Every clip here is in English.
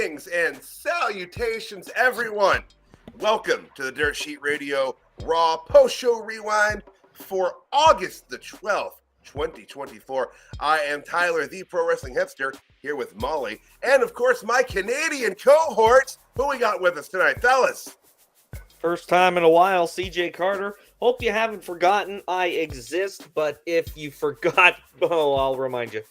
Greetings and salutations, everyone. Welcome to the Dirt Sheet Radio Raw Post-Show Rewind for August the 12th, 2024. I am Tyler, the Pro Wrestling Hipster, here with Molly, and of course, my Canadian cohorts. Who we got with us tonight, fellas? First time in a while, CJ Carter. Hope you haven't forgotten I exist, but if you forgot, I'll remind you.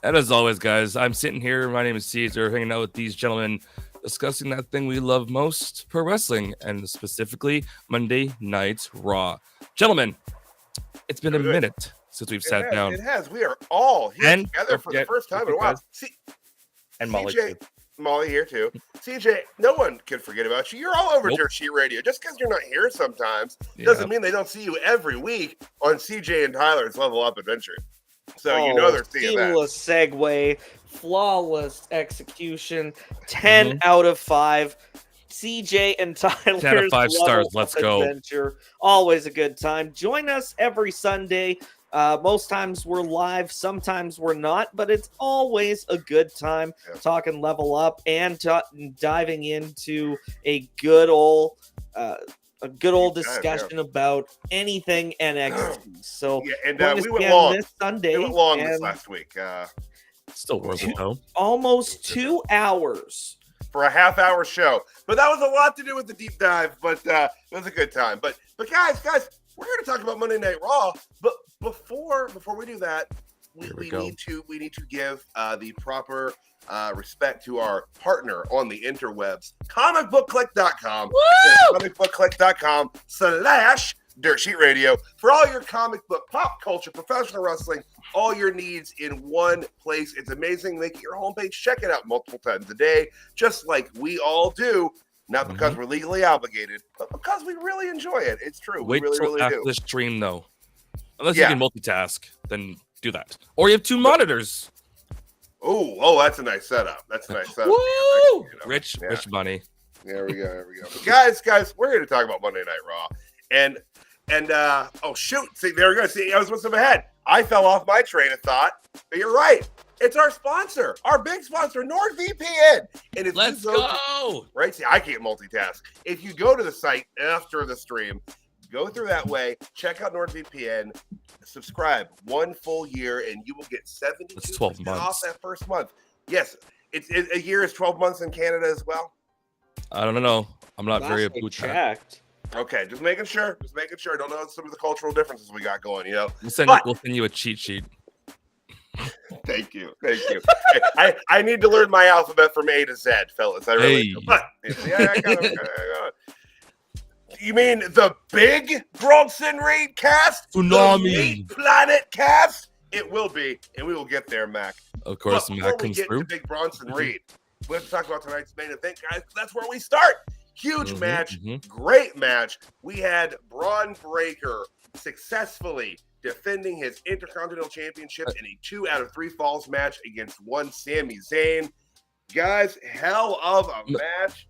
And as always, guys, I'm sitting here. My name is Caesar, hanging out with these gentlemen, discussing that thing we love most, pro wrestling, and specifically Monday Night Raw. Gentlemen, it's been a minute since we've sat down. It has. We are all here together for the first time in a while. And Molly, CJ, Molly here too. CJ, no one can forget about you. You're all over Dirt Sheet Radio. Just because you're not here sometimes doesn't mean they don't see you every week on CJ and Tyler's Level Up Adventure. So you know they're seeing that. Seamless segue, flawless execution, 10 out of 5. CJ and Tyler's 10 out of 5 stars. Let's go. Adventure. Always a good time. Join us every Sunday. Most times we're live, sometimes we're not, but it's always a good time talking Level Up and diving into a good old discussion about anything NXT. So and we went long this Sunday. We went long this last week. Still worth it though. Almost 2 hours for a half-hour show, but that was a lot to do with the deep dive. But it was a good time. But guys, we're here to talk about Monday Night Raw. But before we do that, we need to give the proper respect to our partner on the interwebs, comicbookclick.com. comicbookclick.com/Dirt Sheet Radio for all your comic book, pop culture, professional wrestling, all your needs in one place. It's amazing. Make it your homepage. Check it out multiple times a day, just like we all do. Not because we're legally obligated, but because we really enjoy it. It's true. Wait we really, till really after do. the stream, though. Unless you can multitask, then do that. Or you have 2 monitors. Oh, that's a nice setup. Woo! Rich money. There we go. But guys, we're here to talk about Monday Night Raw. And oh shoot! See, there we go. See, I was one step ahead. I fell off my train of thought. But you're right. It's our sponsor, our big sponsor, NordVPN. And if Let's go. Right? See, I can't multitask. If you go to the site after the stream, go through that way, check out NordVPN, subscribe 1 full year, and you will get 72% off that first month. Yes, it's a year is 12 months in Canada as well. I don't know. I'm not very checked. Okay, just making sure. I don't know some of the cultural differences we got going, you know. We'll send you a cheat sheet. Thank you. I need to learn my alphabet from A to Z, fellas. I really do. But I got you mean the big Bronson Reed cast? Tsunami. The Planet cast? It will be, and we will get there, Mac. Of course, before Mac we comes get through. to big Bronson Reed, we have to talk about tonight's main event, guys. That's where we start. Huge match, great match. We had Braun Breaker successfully defending his Intercontinental Championship in a 2 out of 3 falls match against one Sami Zayn. Guys, hell of a match.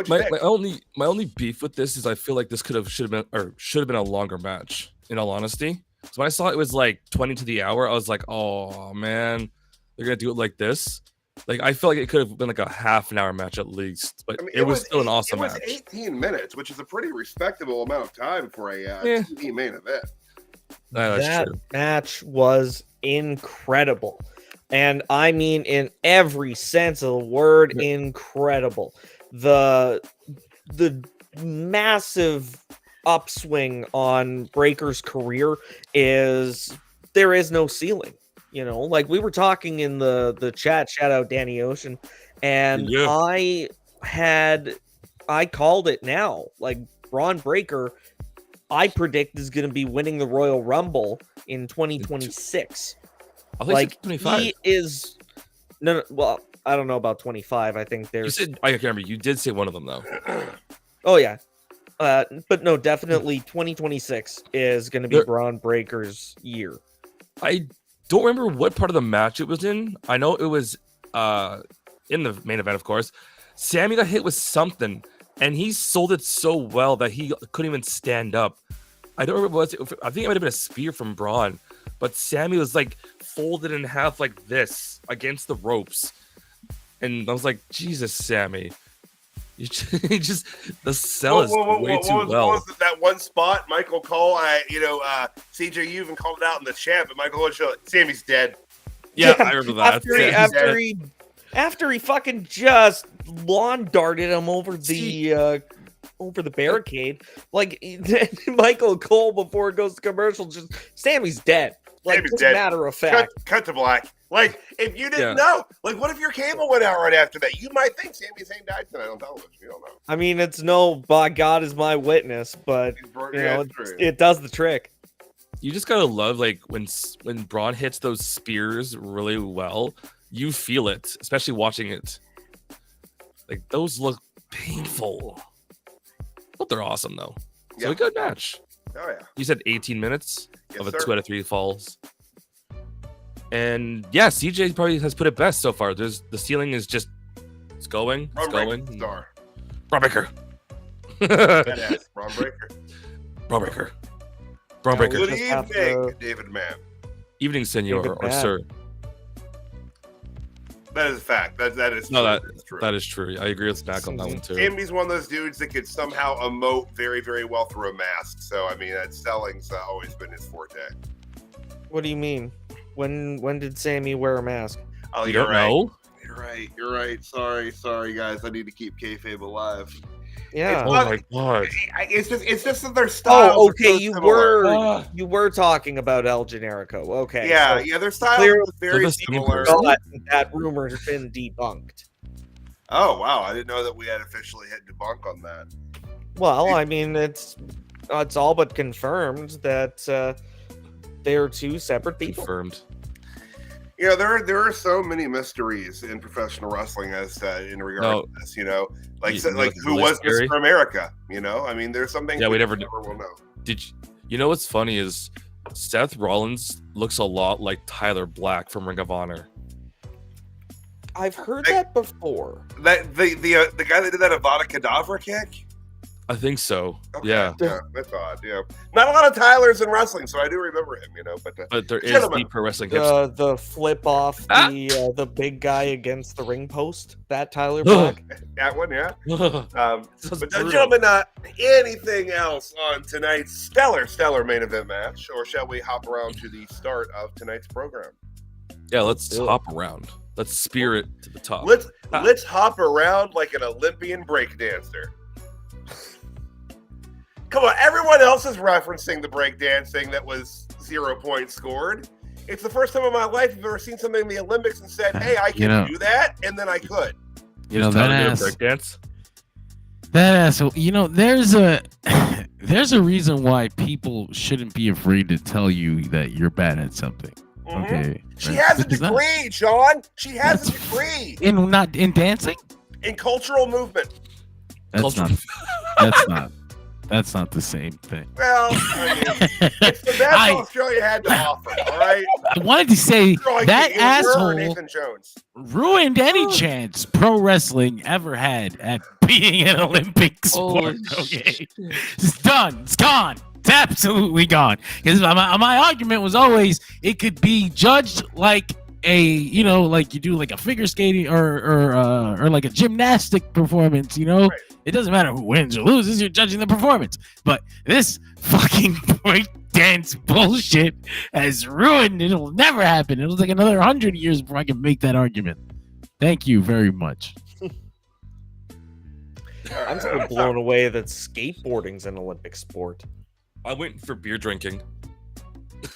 My only beef with this is I feel like this should have been a longer match, in all honesty. So when I saw it was like 20 to the hour, I was like, oh man, they're gonna do it like this. Like I feel like it could have been like a half an hour match at least, but it was still an awesome match. It was 18 minutes, which is a pretty respectable amount of time for a TV main event. That match was incredible. And I mean in every sense of the word, incredible. The massive upswing on Breaker's career there is no ceiling. You know, like we were talking in the chat, shout out Danny Ocean, and I called it now. Like Braun Breaker, I predict is going to be winning the Royal Rumble in 2026. I think like 25. He is well, I don't know about 25. I think there's. I can't remember. You did say one of them though. Oh yeah, but no, definitely 2026 is going to be Braun Breaker's year. I don't remember what part of the match it was in. I know it was in the main event, of course. Sami got hit with something, and he sold it so well that he couldn't even stand up. I don't remember what it was. I think it might have been a spear from Braun, but Sami was like folded in half like this against the ropes. And I was like, Jesus, Sammy. You just the sell is way too well. What was that one spot? Michael Cole, CJ, you even called it out in the chat, but Michael Cole showed Sammy's dead. Yeah, I remember that. After he fucking just lawn darted him over the barricade, like Michael Cole before it goes to commercial, just Sammy's dead. Like, Sammy's dead. Matter of fact, cut to black. Like, if you didn't know, like, what if your cable went out right after that? You might think Sami Zayn died tonight on television. You don't know. I mean, it's no, by God is my witness, but it does the trick. You just gotta love, like, when Braun hits those spears really well, you feel it, especially watching it. Like, those look painful, but they're awesome though. So a good match. Oh yeah. You said 18 minutes of a 2 out of 3 falls. And yeah, CJ probably has put it best so far. The ceiling is just going. Star. Braun Breaker. Badass. Braun Breaker. Braun Breaker. Braun Breaker. Good evening, David Mann. Evening, senor or sir. That is a fact. That is true. That is true. I agree with Mac on that one too. Sammy's one of those dudes that could somehow emote very, very well through a mask. So I mean, that selling's always been his forte. What do you mean? When did Sammy wear a mask? Oh, you don't know? You're right. Sorry, guys. I need to keep kayfabe alive. Yeah. Oh my God. It's just that their styles. Oh, okay. So you were talking about El Generico. Okay. Yeah, so their styles are very similar. That rumor has been debunked. Oh wow, I didn't know that we had officially hit debunk on that. Well, I mean, it's all but confirmed that they're two separate people. Confirmed. You know, there are so many mysteries in professional wrestling as in regard to this. You know, like who was Mr. America? You know, I mean, there's something. Yeah, we never will know. You know what's funny is Seth Rollins looks a lot like Tyler Black from Ring of Honor. I've heard that before. That the guy that did that Avada Kedavra kick. I think so. Okay. Yeah, that's odd. Yeah, not a lot of Tylers in wrestling, so I do remember him. You know, but there is the pro wrestling. The flip off the big guy against the ring post. That Tyler Black. That one, yeah. But gentlemen, anything else on tonight's stellar main event match, or shall we hop around to the start of tonight's program? Yeah, let's hop around. Let's spear it to the top. Let's hop around like an Olympian breakdancer. Come on, everyone else is referencing the breakdancing that was 0 points scored. It's the first time in my life I've ever seen something in the Olympics and said, "Hey, I can do that," and then I could. You know that ass. Breakdance. That asshole. You know, there's a reason why people shouldn't be afraid to tell you that you're bad at something. Mm-hmm. Okay. She has a degree, Sean. She has a degree in dancing, in cultural movement. That's not the same thing. Well, I mean, it's the best Australia had to offer, all right? I wanted to say that asshole Nathan Jones ruined any chance pro wrestling ever had at being an Olympic sport. Okay, it's done. It's gone. It's absolutely gone. Because my argument was always it could be judged like like you do like a figure skating or like a gymnastic performance, Right. It doesn't matter who wins or loses, you're judging the performance. But this fucking break dance bullshit has ruined it. It'll never happen. It'll take another 100 years before I can make that argument. Thank you very much. I'm still blown away that skateboarding's an Olympic sport. I went for beer drinking.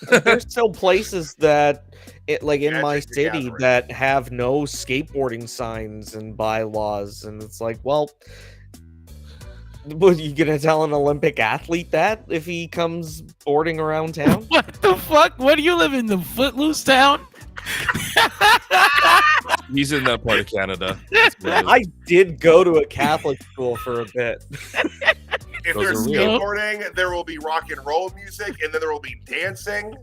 There's still places that, in my city, that have no skateboarding signs and bylaws, and it's like, well, what, you gonna tell an Olympic athlete that if he comes boarding around town? What the fuck? What do you live in, the Footloose town? He's in that part of Canada. I did go to a Catholic school for a bit. If there's skateboarding, there will be rock and roll music, and then there will be dancing.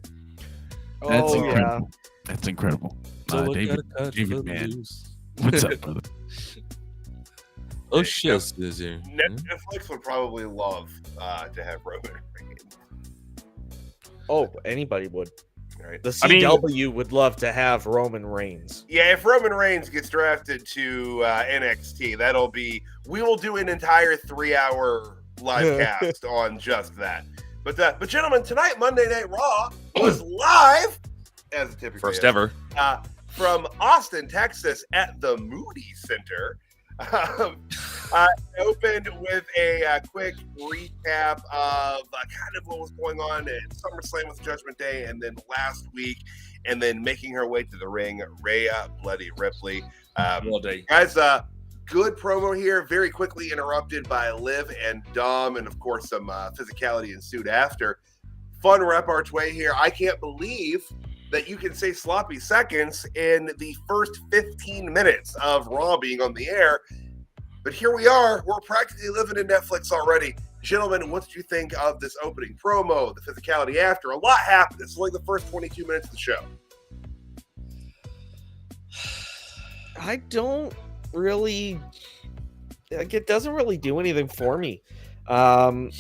That's incredible. That's incredible. David Mann. What's up, brother? Oh shit, Snizzy. Netflix would probably love to have Roman Reigns. Oh, anybody would. Right. The CW would love to have Roman Reigns. Yeah, if Roman Reigns gets drafted to NXT, we will do an entire 3-hour live cast on just that. But gentlemen, tonight Monday Night Raw was live, as it typically First is, ever. from Austin, Texas, at the Moody Center. Opened with a quick recap of kind of what was going on at SummerSlam with Judgment Day, and then last week, and then making her way to the ring, Rhea Bloody Ripley. Guys, good promo here, very quickly interrupted by Liv and Dom, and of course some physicality ensued after. Fun repartee here. I can't believe that you can say sloppy seconds in the first 15 minutes of Raw being on the air. But here we are. We're practically living in Netflix already. Gentlemen, what did you think of this opening promo, the physicality after? A lot happened. It's like the first 22 minutes of the show. I don't really... it doesn't really do anything for me. It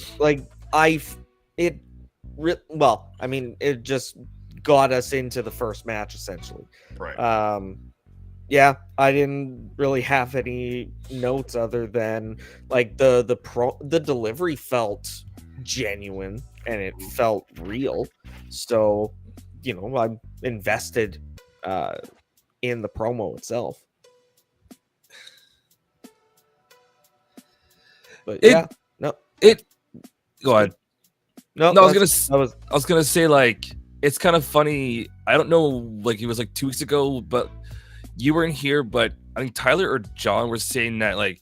just got us into the first match, essentially. Right. Yeah, I didn't really have any notes other than like the delivery felt genuine and it felt real. So, I'm invested in the promo itself. But Go ahead. No, I was gonna say, like, it's kind of funny. I don't know, like, it was like 2 weeks ago, but you weren't here. But I think Tyler or John were saying that, like,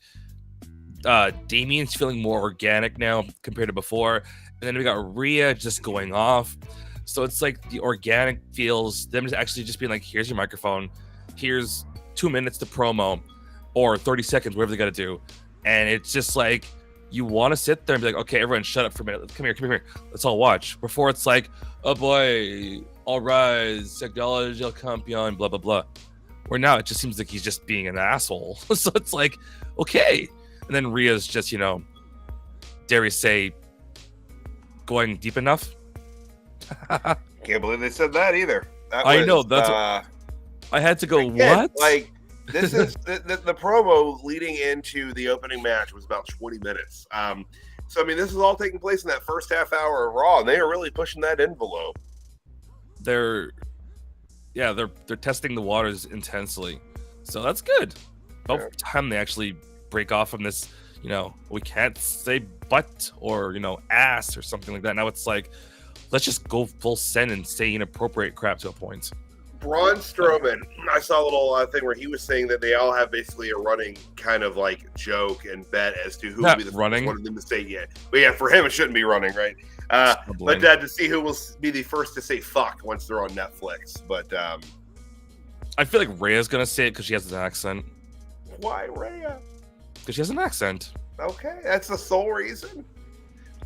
Damian's feeling more organic now compared to before, and then we got Rhea just going off. So it's like the organic feels them actually just being like, "Here's your microphone. Here's 2 minutes to promo, or 30 seconds, whatever they got to do," and it's just like. You want to sit there and be like, okay, everyone shut up for a minute. Come here. Let's all watch. Before it's like, oh boy, all rise, technology, El Campeon, blah, blah, blah. Where now it just seems like he's just being an asshole. So it's like, okay. And then Rhea's just, dare we say, going deep enough? Can't believe they said that either. I know. That's I had to go, what? Like, this is the promo leading into the opening match was about 20 minutes. So, I mean, this is all taking place in that first half hour of Raw, and they are really pushing that envelope. They're testing the waters intensely. So that's good. About time they actually break off from this, we can't say butt or, ass or something like that. Now it's like, let's just go full send and say inappropriate crap to a point. Braun Strowman, I saw a little thing where he was saying that they all have basically a running kind of like joke and bet as to who will be the first one of them to say yet. But yeah, for him, it shouldn't be running, right? But to see who will be the first to say fuck once they're on Netflix. But I feel like Rhea's going to say it because she has an accent. Why Rhea? Because she has an accent. Okay, that's the sole reason.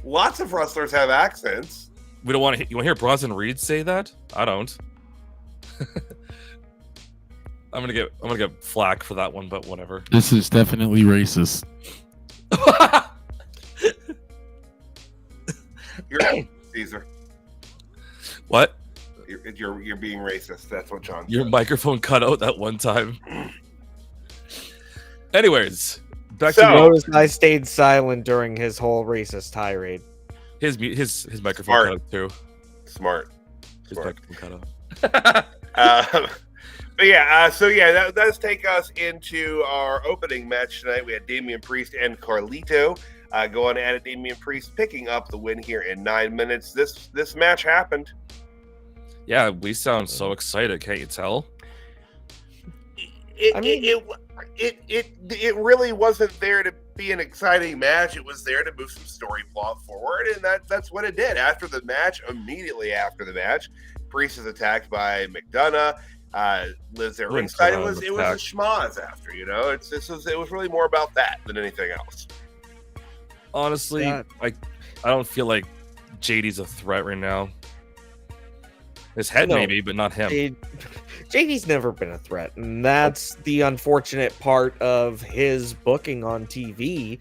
Lots of wrestlers have accents. We don't want to. You want to hear Bronson Reed say that? I don't. I'm gonna get flack for that one, but whatever. This is definitely racist. You're Caesar. What? You're being racist. That's what John. Your microphone cut out that one time. Anyways, back to notice I stayed silent during his whole racist tirade. His microphone cut out too. Smart. His microphone cut out. That does take us into our opening match tonight. We had Damian Priest and Carlito going at it. Damian Priest picking up the win here in 9 minutes. This match happened. Yeah, we sound so excited. Can't you tell? It really wasn't there to be an exciting match. It was there to move some story plot forward, and that's what it did. Immediately after the match, Priest is attacked by McDonough. Lives there ringside. It was a schmoz after, It was really more about that than anything else. Honestly, I don't feel like JD's a threat right now. His head maybe, but not him. JD's never been a threat, and that's the unfortunate part of his booking on TV.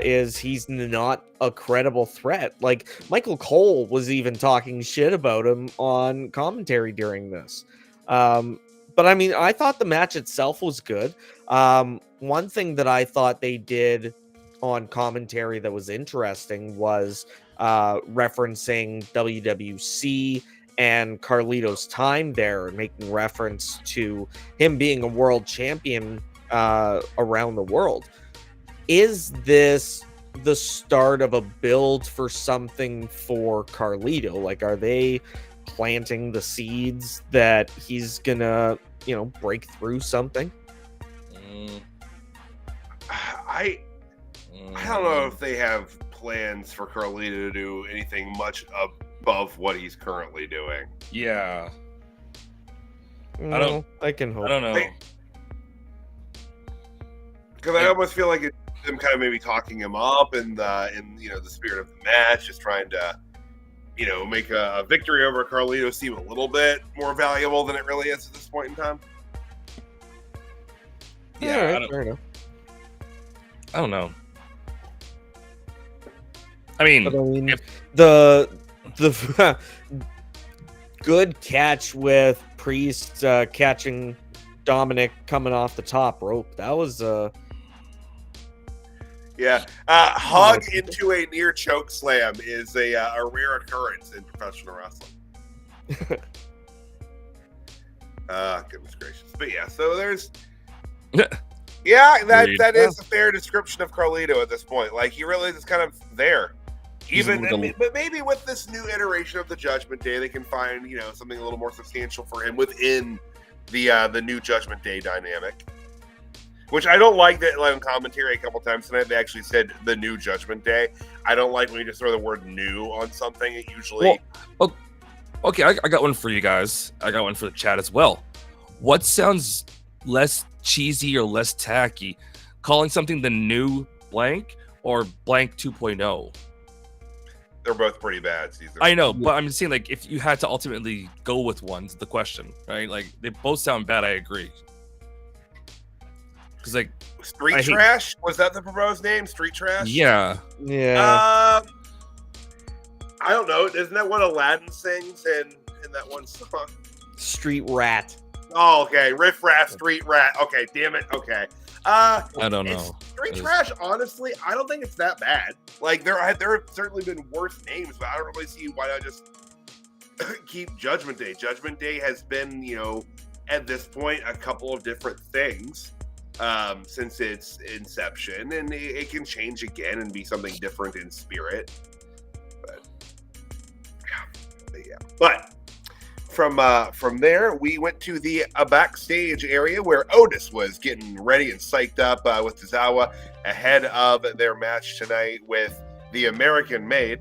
Is he's not a credible threat. Like Michael Cole was even talking shit about him on commentary during this. But I mean, I thought the match itself was good. One thing that I thought they did on commentary that was interesting was referencing WWC and Carlito's time there, making reference to him being a world champion around the world. Is this the start of a build for something for Carlito? Like, are they planting the seeds that he's gonna, break through something? I don't know if they have plans for Carlito to do anything much above what he's currently doing. Yeah. I can hope. I don't know. Because I almost feel like it's them kind of maybe talking him up in the spirit of the match, just trying to make a victory over Carlito seem a little bit more valuable than it really is at this point in time. Yeah, right, fair enough. I don't know. I mean, the good catch with Priest catching Dominic coming off the top rope. That was hug into a near choke slam is a rare occurrence in professional wrestling. Goodness gracious. But yeah, so there's that is a fair description of Carlito at this point. Like, he really is kind of there. But maybe with this new iteration of the Judgment Day, they can find something a little more substantial for him within the new Judgment Day dynamic. Which I don't like that, like, on commentary a couple times tonight, they actually said the new Judgment Day. I don't like when you just throw the word new on something. It usually... Well, okay, I got one for you guys. I got one for the chat as well. What sounds less cheesy or less tacky? Calling something the new blank or blank 2.0? They're both pretty bad, Caesar. I know, but I'm saying, like, if you had to ultimately go with one's the question, right? Like, they both sound bad, I agree. Because, like, Street Trash? Was that the proposed name? Street Trash? Yeah. Yeah. I don't know. Isn't that what Aladdin sings in that one song? Street Rat. Oh, okay. Riff Raff, Street Rat. Okay, damn it. Okay. I don't know. Street Trash, honestly, I don't think it's that bad. Like, there have certainly been worse names, but I don't really see why not just keep Judgment Day. Judgment Day has been, at this point, a couple of different things since its inception, and it can change again and be something different in spirit. But from there, we went to the backstage area where Otis was getting ready and psyched up with Tozawa ahead of their match tonight with the American Maid.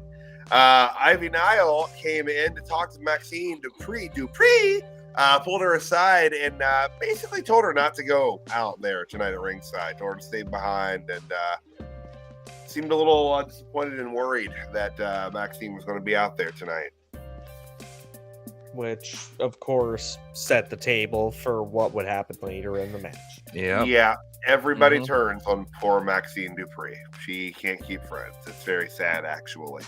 Ivy Nile came in to talk to Maxine Dupree. Pulled her aside and basically told her not to go out there tonight at ringside. Told her to stay behind, and seemed a little disappointed and worried that Maxine was going to be out there tonight. Which, of course, set the table for what would happen later in the match. Yeah. Everybody turns on poor Maxine Dupree. She can't keep friends. It's very sad, actually.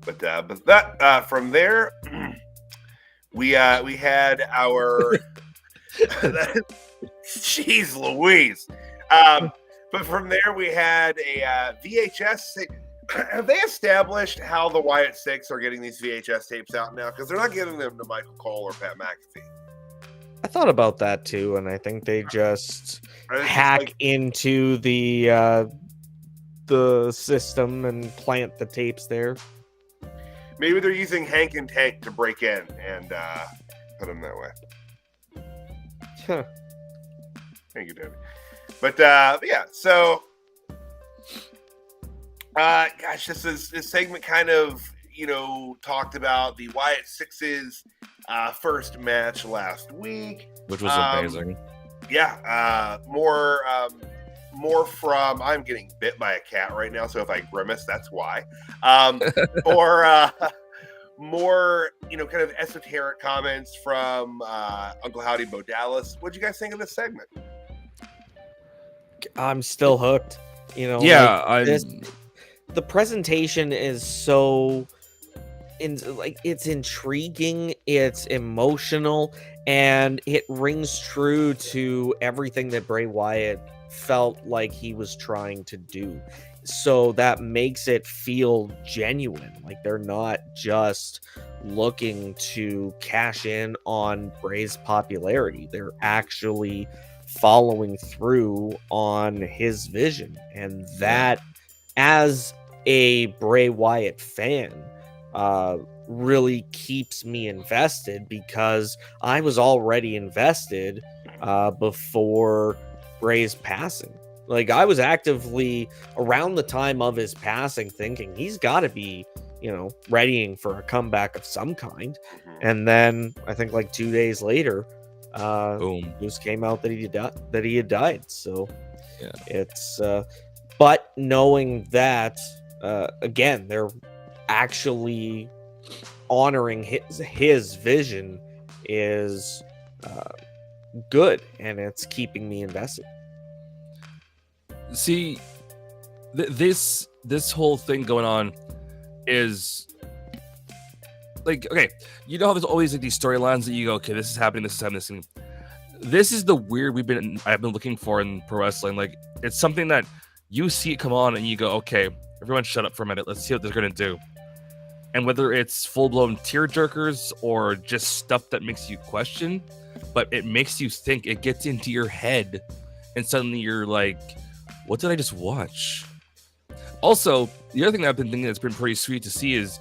But that from there, we had our. Jeez Louise. But from there, we had a VHS. Have they established how the Wyatt Six are getting these VHS tapes out now? Because they're not getting them to Michael Cole or Pat McAfee. I thought about that too, and I think they just hack into the system and plant the tapes there. Maybe they're using Hank and Tank to break in and put them that way. Huh. Thank you, David. But yeah, so this segment kind of talked about the Wyatt Six's first match last week, which was amazing. Yeah, more from I'm getting more, kind of esoteric comments from Uncle Howdy Bo Dallas. What'd you guys think of this segment? I'm still hooked. Yeah, the presentation is so it's intriguing, it's emotional, and it rings true to everything that Bray Wyatt felt like he was trying to do. So that makes it feel genuine. Like they're not just looking to cash in on Bray's popularity. They're actually following through on his vision. And that, as a Bray Wyatt fan, really keeps me invested, because I was already invested before Bray's passing. Like, I was actively around the time of his passing thinking he's got to be, readying for a comeback of some kind. And then I think like 2 days later, boom, news came out that he had died. So yeah, it's but knowing that again, they're actually honoring his vision is good, and it's keeping me invested. See, this whole thing going on is like, okay, how there's always like these storylines that you go, okay, this is happening, this is the weird I've been looking for in pro wrestling. Like, it's something that you see it come on and you go, okay, everyone shut up for a minute, let's see what they're gonna do. And whether it's full-blown tear jerkers or just stuff that makes you question, but it makes you think, it gets into your head, and suddenly you're like, what did I just watch? Also, the other thing that I've been thinking that's been pretty sweet to see is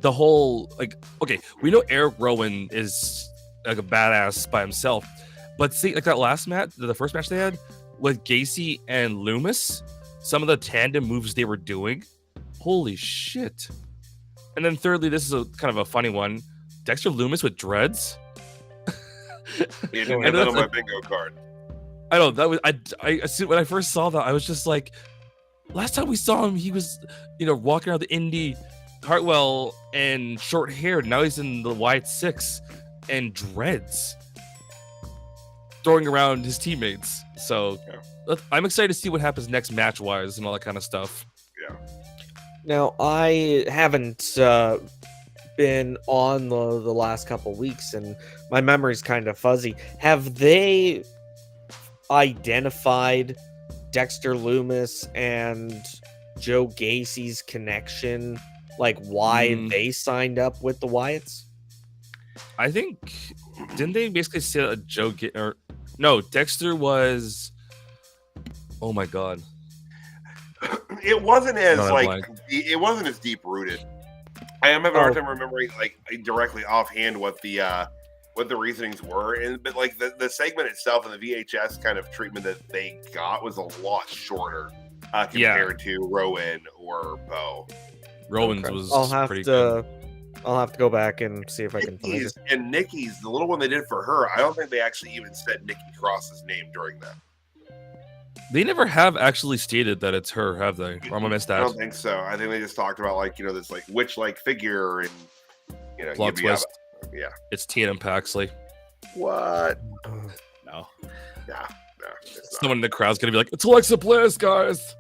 the whole, like, okay, we know Eric Rowan is like a badass by himself, but see, like that last match, the first match they had with Gacy and Loomis, some of the tandem moves they were doing, holy shit. And then thirdly, this is a kind of a funny one, Dexter Loomis with dreads. You didn't have that on my bingo card. I know, that was when I first saw that, I was just like, last time we saw him, he was, walking around the indie Hartwell and short hair. Now he's in the Wyatt 6 and dreads, throwing around his teammates. So I'm excited to see what happens next match wise and all that kind of stuff. Yeah. Now, I haven't been on the last couple weeks, and my memory's kind of fuzzy. Have they identified Dexter Loomis and Joe Gacy's connection, like why they signed up with the Wyatts? I think, didn't they basically say that Dexter was, oh my god, it wasn't as deep rooted. I am having a hard time remembering like directly offhand what the reasonings were, but like the segment itself and the VHS kind of treatment that they got was a lot shorter compared to Rowan or Bo. Rowan's was pretty good. I'll have to go back and see if I can find it. And Nikki's, the little one they did for her, I don't think they actually even said Nikki Cross's name during that. They never have actually stated that it's her, have they? Or am I missed that? I don't think so. I think they just talked about like, this like witch-like figure and plot twist. Yeah. It's Tatum Paxley. What? No. Yeah. No. Someone in the crowd's gonna be like, it's Alexa Bliss, guys.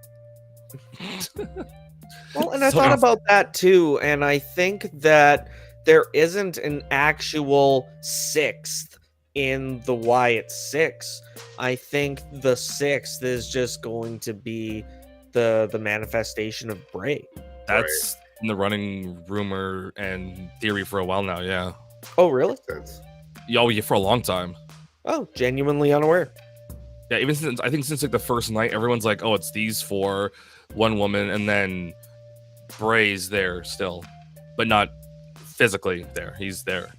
Well, and I thought about that too, and I think that there isn't an actual sixth in the Wyatt 6. I think the 6th is just going to be the manifestation of Bray. That's in the running rumor and theory for a while now, yeah. Oh, really? Yeah, for a long time. Oh, genuinely unaware. Yeah, even since like the first night, everyone's like, oh, it's these 4, one woman, and then Bray's there still, but not physically there. He's there.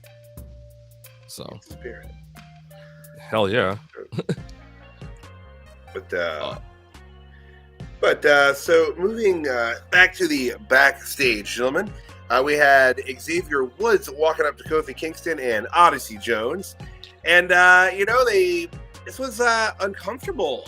So spirit. Hell yeah. So moving back to the backstage, gentlemen, we had Xavier Woods walking up to Kofi Kingston and Odyssey Jones, and this was uncomfortable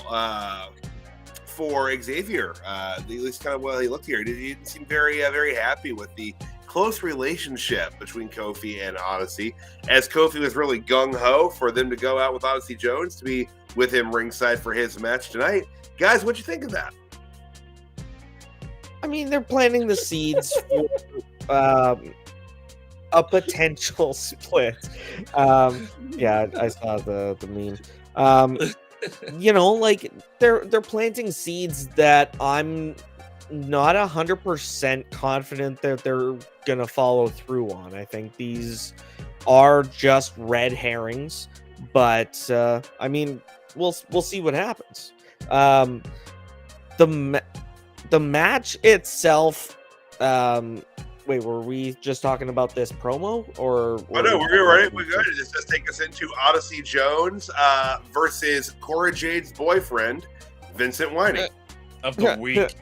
for Xavier. At least kind of he looked here. He didn't seem very very happy with the close relationship between Kofi and Odyssey, as Kofi was really gung-ho for them to go out with Odyssey Jones to be with him ringside for his match tonight. Guys, what'd you think of that? I mean, they're planting the seeds for a potential split. Yeah, I saw the meme. You know, like they're planting seeds that I'm not 100% confident that they're gonna follow through on. I think these are just red herrings, but I mean, we'll see what happens. The match itself. Wait, were we just talking about this promo, or? Oh no, we're ready. We're good. This does take us into Odyssey Jones versus Cora Jade's boyfriend, Vincent Whining. Of the week.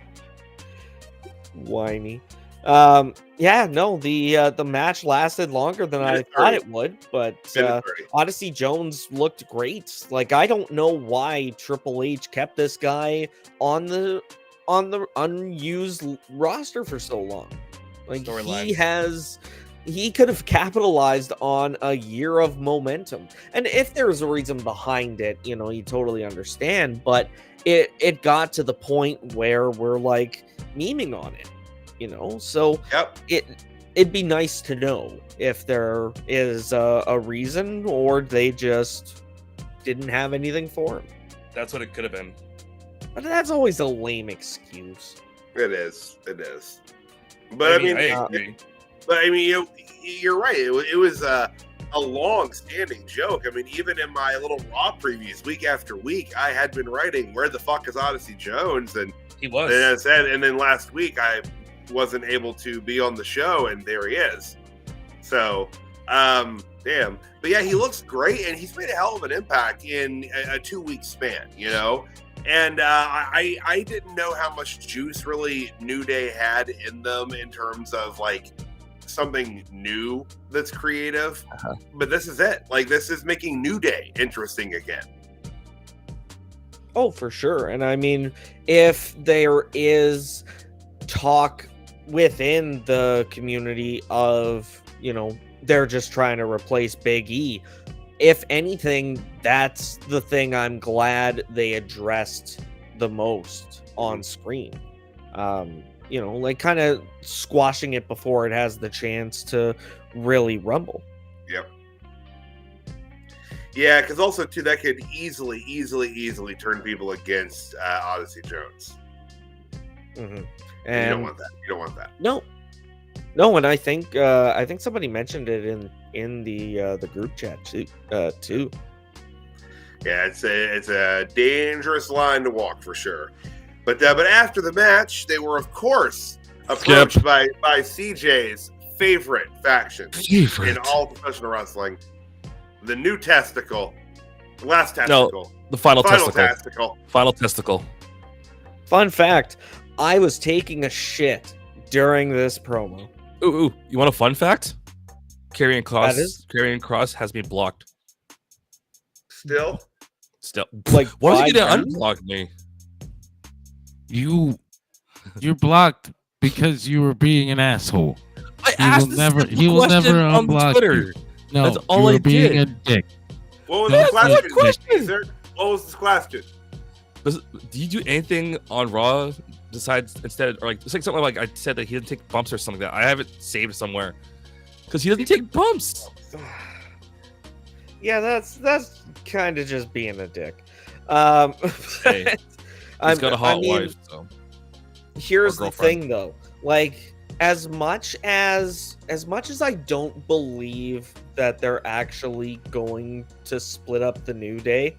Whiny. Yeah, no, the match lasted longer than I thought it would, but Odyssey Jones looked great. Like, I don't know why Triple H kept this guy on the unused roster for so long. Like, he could have capitalized on a year of momentum. And if there's a reason behind it, you know, you totally understand, but it got to the point where we're like memeing on it, you know? So it'd be nice to know if there is a reason, or they just didn't have anything for him. That's what it could have been. But that's always a lame excuse. It is. But I mean, you're right. It was a long-standing joke. I mean, even in my little Raw previews, week after week, I had been writing, "Where the fuck is Odyssey Jones?" And he was. And I said, and then last week I wasn't able to be on the show, and there he is. So, damn. But yeah, he looks great, and he's made a hell of an impact in a 2-week span. You know. And I didn't know how much juice really New Day had in them in terms of like something new that's creative. But this is it. Like, this is making New Day interesting again. Oh, for sure. And I mean, if there is talk within the community of, you know, they're just trying to replace Big E, if anything, that's the thing I'm glad they addressed the most on screen. You know, like kind of squashing it before it has the chance to really rumble. Yep. Yeah, because also, too, that could easily turn people against Odyssey Jones. Mm-hmm. And you don't want that. No, and I think somebody mentioned it in the group chat too. Yeah, it's a dangerous line to walk for sure. But after the match, they were of course approached by CJ's favorite faction in all professional wrestling, the new testicle, the last testicle, the final testicle. Final testicle. Fun fact: I was taking a shit during this promo. Ooh, you want a fun fact? Karrion Kross has me blocked. Still. Like, why are you gonna unblock me? You're blocked because you were being an asshole. He will never unblock you. No, that's all I did. Being a dick. What was the question? What was the question? Do you do anything on Raw besides instead, or like it's like something like I said that he doesn't take bumps or something like that? I have it saved somewhere because he doesn't take bumps. Yeah, that's kind of just being a dick. Hey, he's got a hot wife. So here's the thing, though. Like, as much as I don't believe that they're actually going to split up the New Day,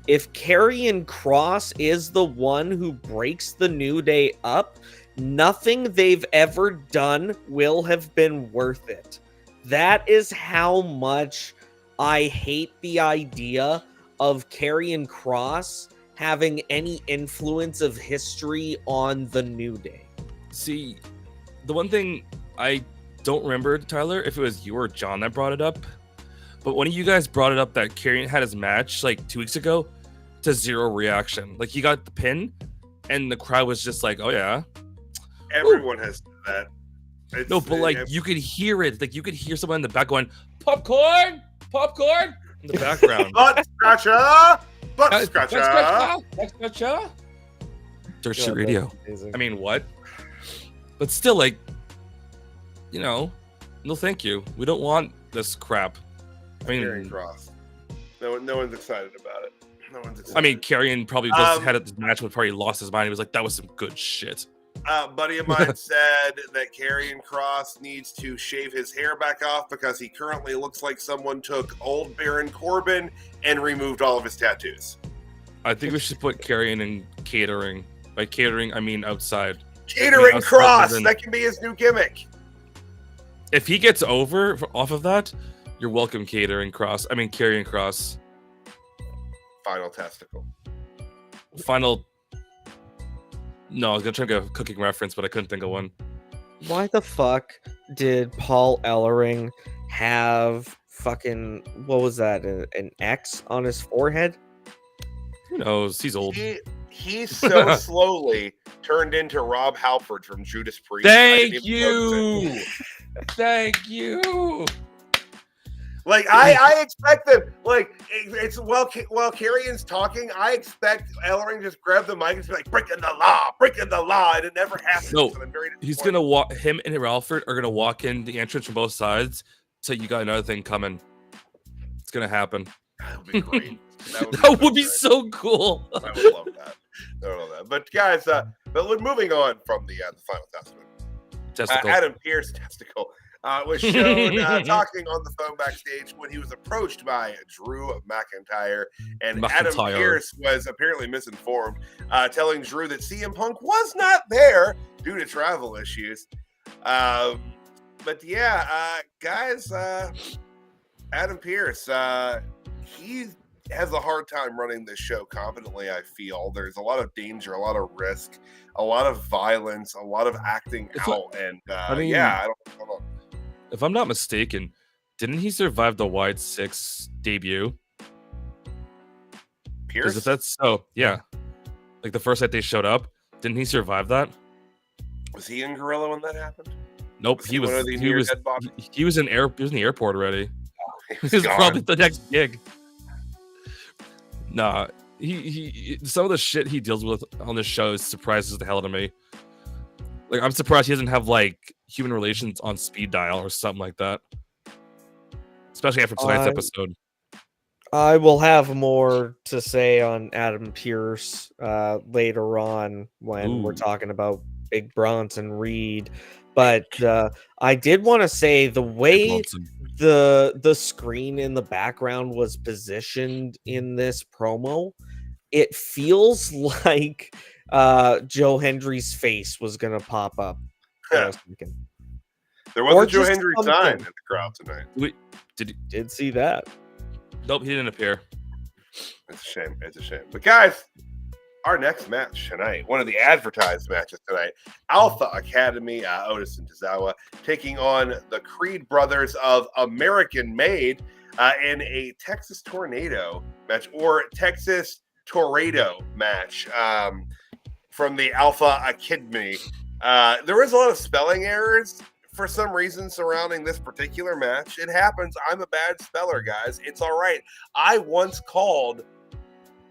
if Karrion Kross is the one who breaks the New Day up, nothing they've ever done will have been worth it. That is how much I hate the idea of Karrion Kross having any influence of history on the New Day. See, the one thing I don't remember, Tyler, if it was you or John that brought it up, but one of you guys brought it up that Karrion had his match like 2 weeks ago to zero reaction. Like, he got the pin and the crowd was just like, oh yeah. Everyone has that. No, but like you could hear it. Like you could hear someone in the back going, "Popcorn, popcorn," in the background. Butt scratcher, butt scratcher, butt scratcher. Dirt Shit Radio. I mean, what? But still, like, you know, no, thank you. We don't want this crap. I mean, Cross. No one's excited about it. No one's excited. I mean, Karrion probably just had this match would probably lost his mind. He was like, "That was some good shit." Buddy of mine said that Karrion Kross needs to shave his hair back off because he currently looks like someone took old Baron Corbin and removed all of his tattoos. I think we should put Karrion in catering. By catering, I mean outside. Catering Kross! That can be his new gimmick. If he gets over off of that, you're welcome, Karrion Kross. Final testicle. Final. No, I was gonna try to get a cooking reference, but I couldn't think of one. Why the fuck did Paul Ellering have fucking, what was that, an X on his forehead? Who knows? He's old. He so slowly turned into Rob Halford from Judas Priest. Thank you. Thank you. Like I expect them, like it's while Karrion's talking, I expect Ellering to just grab the mic and be like, breaking the law, and it never happens. No, he's gonna walk. Him and Ralford are gonna walk in the entrance from both sides. So you got another thing coming. It's gonna happen. That would be great. That would be so cool. I would love that. But guys, but moving on from the final testament, Adam Pearce testicle. Was shown talking on the phone backstage when he was approached by Drew McIntyre, and Adam Pearce was apparently misinformed, telling Drew that CM Punk was not there due to travel issues. But yeah, guys, Adam Pearce, he has a hard time running this show competently. I feel there's a lot of danger, a lot of risk, a lot of violence, a lot of acting out, and I don't know. If I'm not mistaken, didn't he survive the Wyatt 6 debut? Pearce? If that's so, yeah. Like the first night they showed up, didn't he survive that? Was he in Gorilla when that happened? Nope, he was in the airport already. He was probably the next gig. Nah, he some of the shit he deals with on this show surprises the hell out of me. Like, I'm surprised he doesn't have like human relations on speed dial or something like that. Especially after tonight's episode. I will have more to say on Adam Pearce later on when we're talking about Big Bronson Reed. But I did want to say the way the screen in the background was positioned in this promo, it feels like Joe Hendry's face was gonna pop up. Yeah. There was a Joe Hendry sign in the crowd tonight. Did see that? Nope, he didn't appear. It's a shame. It's a shame. But guys, our next match tonight, one of the advertised matches tonight, Alpha Academy, Otis and Tozawa taking on the Creed brothers of American Made in a Texas Tornado match, or Texas Tornado match. From the Alpha Academy. There was a lot of spelling errors for some reason surrounding this particular match. It happens. I'm a bad speller, guys. It's all right. I once called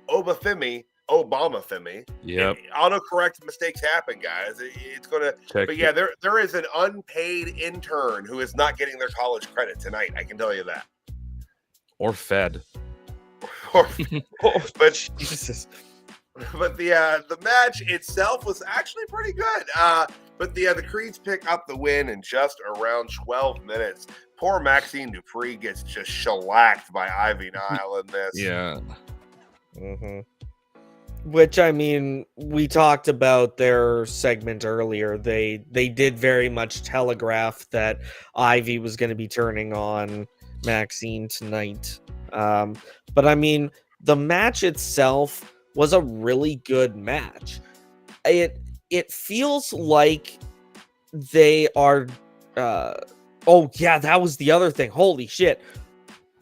Obafemi Obama-Femi. Yep. Autocorrect mistakes happen, guys. It's gonna. But yeah, there is an unpaid intern who is not getting their college credit tonight. I can tell you that. Or fed. But Jesus. But the match itself was actually pretty good. But the Creeds pick up the win in just around 12 minutes. Poor Maxine Dupree gets just shellacked by Ivy Nile in this. Yeah. Mm-hmm. Which, I mean, we talked about their segment earlier. They did very much telegraph that Ivy was going to be turning on Maxine tonight. But I mean, the match itself was a really good match. It feels like they are oh yeah, that was the other thing. Holy shit.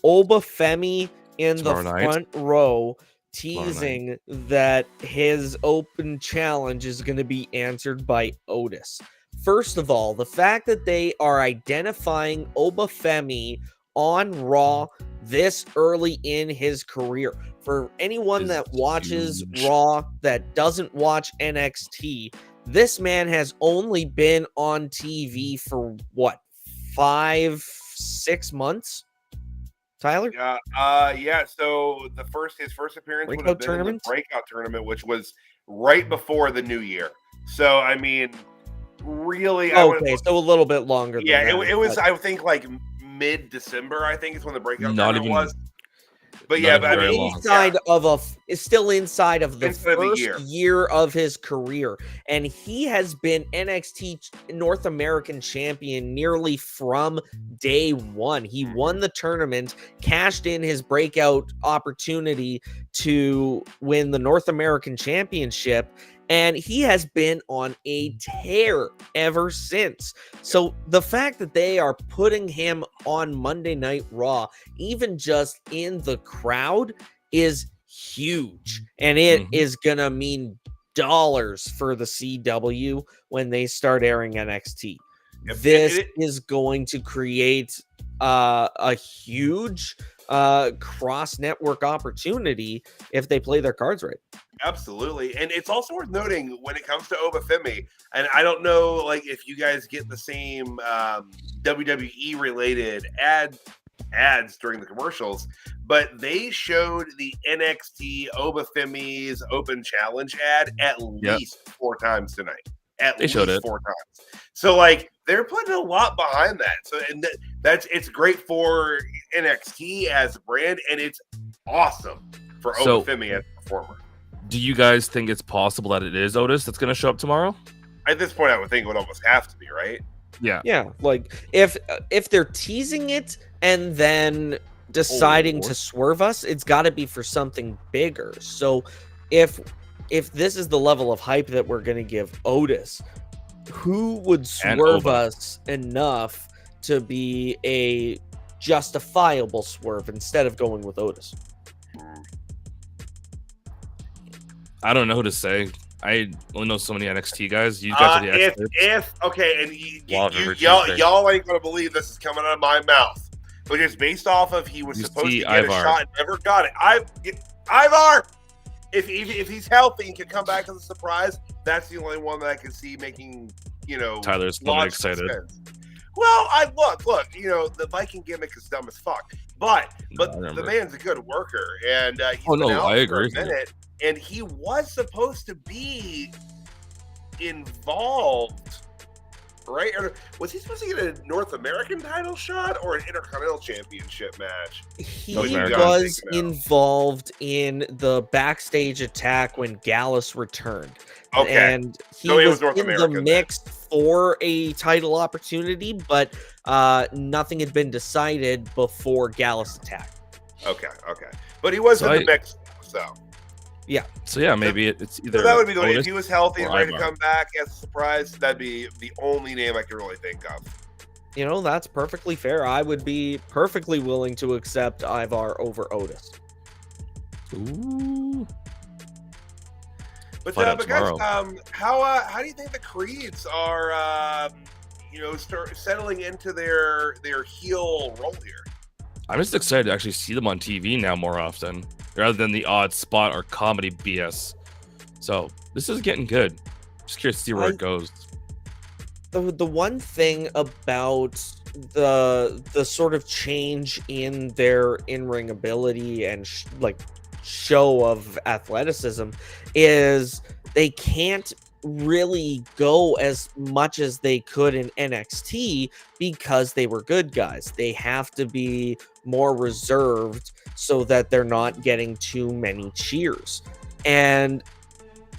Obafemi in the front row teasing that his open challenge is going to be answered by Otis. First of all, the fact that they are identifying Obafemi on Raw this early in his career. For anyone that watches Raw that doesn't watch NXT, this man has only been on TV for what, 5-6 months? Tyler? Yeah. So his first appearance would have been in the breakout tournament, which was right before the new year. So I mean, really, okay, so a little bit longer. Yeah, it was. I think like mid-December. I think is when the breakout tournament was. But yeah, but I mean, is still inside of the first year of his career, and he has been NXT North American champion nearly from day one. He won the tournament, cashed in his breakout opportunity to win the North American Championship, and he has been on a tear ever since. So the fact that they are putting him on Monday Night Raw, even just in the crowd, is huge. And it is going to mean dollars for the CW when they start airing NXT. This is going to create a huge cross-network opportunity if they play their cards right. Absolutely. And it's also worth noting when it comes to Obafemi, and I don't know like if you guys get the same WWE related ads during the commercials, but they showed the NXT Obafemi's Open Challenge ad at least 4 times tonight. They showed it 4 times. So like they're putting a lot behind that. So and it's great for NXT as a brand, and it's awesome for Obafemi as a performer. Do you guys think it's possible that it is Otis that's going to show up tomorrow? At this point, I would think it would almost have to be, right? Yeah. Like if they're teasing it and then deciding to swerve us, it's got to be for something bigger. So if this is the level of hype that we're going to give Otis, who would swerve us enough to be a justifiable swerve instead of going with Otis? I don't know who to say. I only know so many NXT guys. You guys are the experts. And y'all ain't gonna believe this is coming out of my mouth, but just based off of he was supposed to get a shot and never got it. Ivar, if he's healthy and can come back as a surprise, that's the only one that I can see making Tyler's probably excited. Well, look, the Viking gimmick is dumb as fuck, but the man's a good worker, and he's been out I agree. For a minute. And he was supposed to be involved, right? Or was he supposed to get a North American title shot or an Intercontinental Championship match? He was involved in the backstage attack when Gallus returned. Okay. And he was in the mix for a title opportunity, but nothing had been decided before Gallus attack. Okay. But he was in the mix, so... Yeah. So yeah, maybe it's either. So that would be the way. If he was healthy and ready to come back as a surprise, that'd be the only name I can really think of. That's perfectly fair. I would be perfectly willing to accept Ivar over Otis. Ooh. But guys, how do you think the Creeds are, start settling into their heel role here? I'm just excited to actually see them on TV now more often, rather than the odd spot or comedy BS. So this is getting good. Just curious to see where it goes. The one thing about the sort of change in their in-ring ability and show of athleticism is they can't really go as much as they could in NXT because they were good guys. They have to be more reserved so that they're not getting too many cheers. And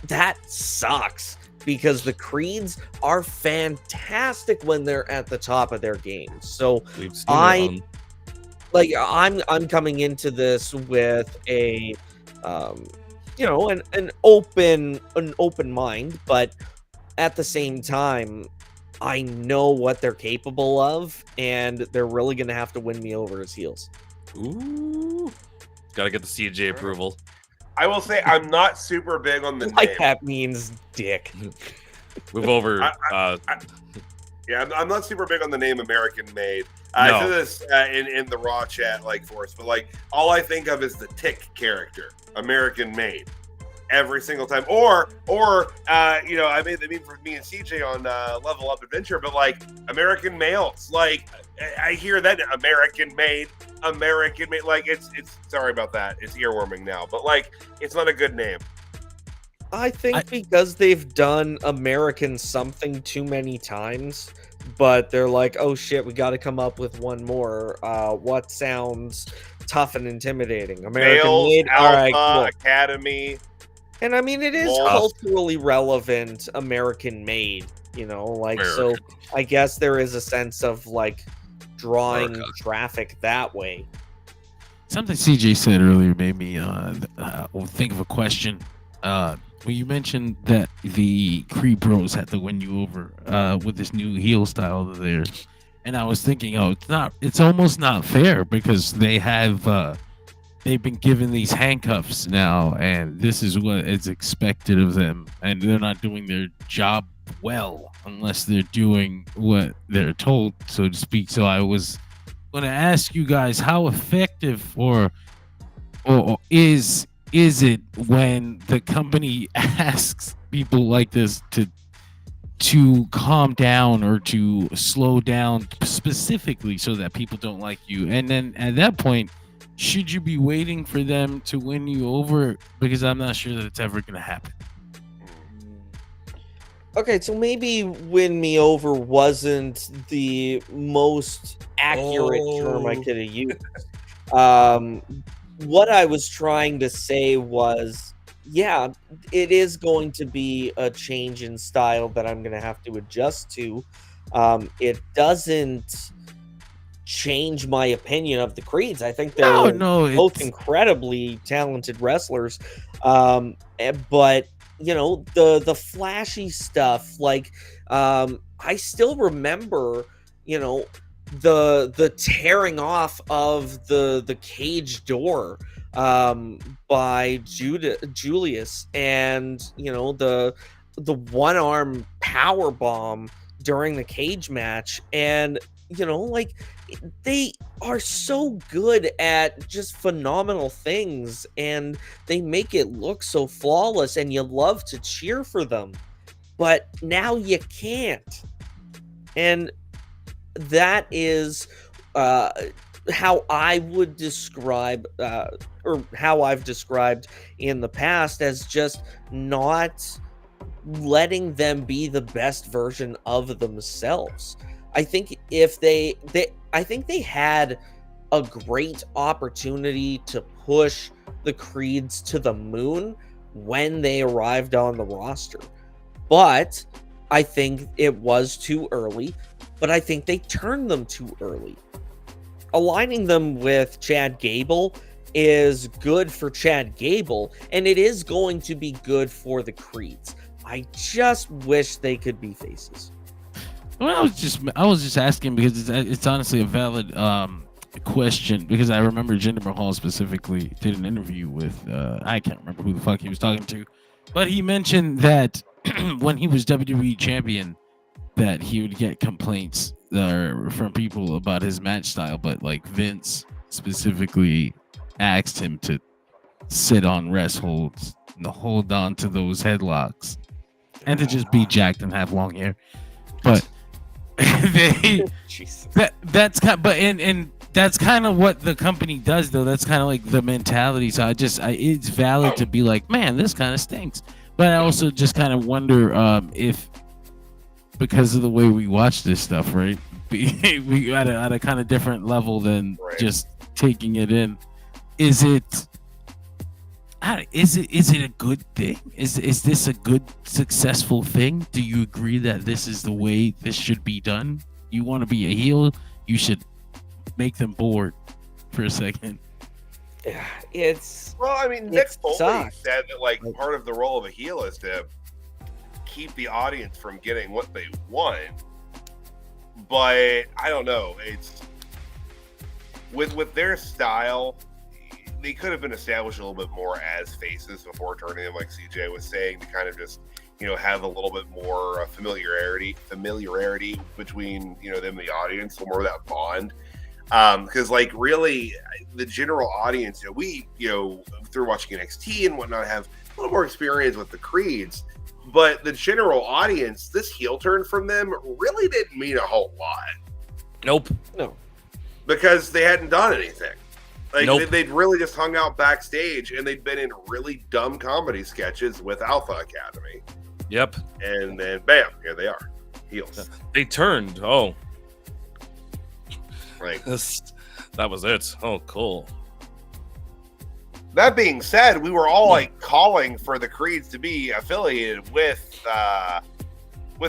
that sucks because the Creeds are fantastic when they're at the top of their game. So I'm coming into this with a an open mind, but at the same time, I know what they're capable of, and they're really going to have to win me over as heels. Ooh, gotta get the CJ approval. I will say I'm not super big on the name. That means dick. Move over. Yeah, I'm not super big on the name American Made. No. I said this in the Raw chat, for us, but all I think of is the Tick character, American Made, every single time. Or I made the meme for me and CJ on Level Up Adventure, but American Males, I hear that American Made. It's sorry about that. It's earworming now, but it's not a good name. I think because they've done American something too many times, but they're like, oh shit, we got to come up with one more. What sounds tough and intimidating? American Males, Made, Alpha, all right, cool. Academy. And I mean, it is culturally relevant, American Made, so I guess there is a sense of drawing traffic that way. Something CJ said earlier made me think of a question. When you mentioned that the Creed Bros had to win you over with this new heel style of theirs, and I was thinking, it's almost not fair because they have they've been given these handcuffs now, and this is what is expected of them, and they're not doing their job well unless they're doing what they're told, so to speak. So I was going to ask you guys, how effective or is it when the company asks people like this to calm down or to slow down specifically so that people don't like you? And then at that point, should you be waiting for them to win you over? Because I'm not sure that it's ever going to happen. Okay, so maybe win me over wasn't the most accurate term I could have used. What I was trying to say was, yeah, it is going to be a change in style that I'm going to have to adjust to. It doesn't change my opinion of the Creeds. I think they're both incredibly talented wrestlers. But the flashy stuff, I still remember, the tearing off of the cage door by Julius, and the one arm power bomb during the cage match, and they are so good at just phenomenal things, and they make it look so flawless, and you love to cheer for them, but now you can't. And that is how I would describe or how I've described in the past, as just not letting them be the best version of themselves. I think if I think they had a great opportunity to push the Creeds to the moon when they arrived on the roster, but I think it was too early. But I think they turned them too early. Aligning them with Chad Gable is good for Chad Gable, and it is going to be good for the Creeds. I just wish they could be faces. Well, I was just asking because it's honestly a valid question, because I remember Jinder Mahal specifically did an interview with I can't remember who the fuck he was talking to, but he mentioned that when he was WWE champion, that he would get complaints from people about his match style, but Vince specifically asked him to sit on rest holds and hold on to those headlocks and to just be jacked and have long hair. But that's kind of what the company does, though. That's kind of the mentality. So it's valid to be like, man, this kind of stinks. But I also just kind of wonder if, because of the way we watch this stuff, right? We at a kind of different level than just taking it in. Is it a good thing? Is this a good, successful thing? Do you agree that this is the way this should be done? You want to be a heel, you should make them bored for a second. Yeah, Nick Foley said that part of the role of a heel is to keep the audience from getting what they want, but I don't know. It's with their style, they could have been established a little bit more as faces before turning them, like CJ was saying, to kind of just have a little bit more familiarity between them and the audience, a little more of that bond. Because like really, the general audience, we through watching NXT and whatnot, have a little more experience with the creeds. But the general audience, this heel turn from them really didn't mean a whole lot. Nope. No. Because they hadn't done anything. Like Nope. they'd really just hung out backstage, and they'd been in really dumb comedy sketches with Alpha Academy. Yep. And then bam, here they are. Heels. They turned. Oh. Like That was it. Oh, cool. that being said, we were all like calling for the Creeds to be affiliated with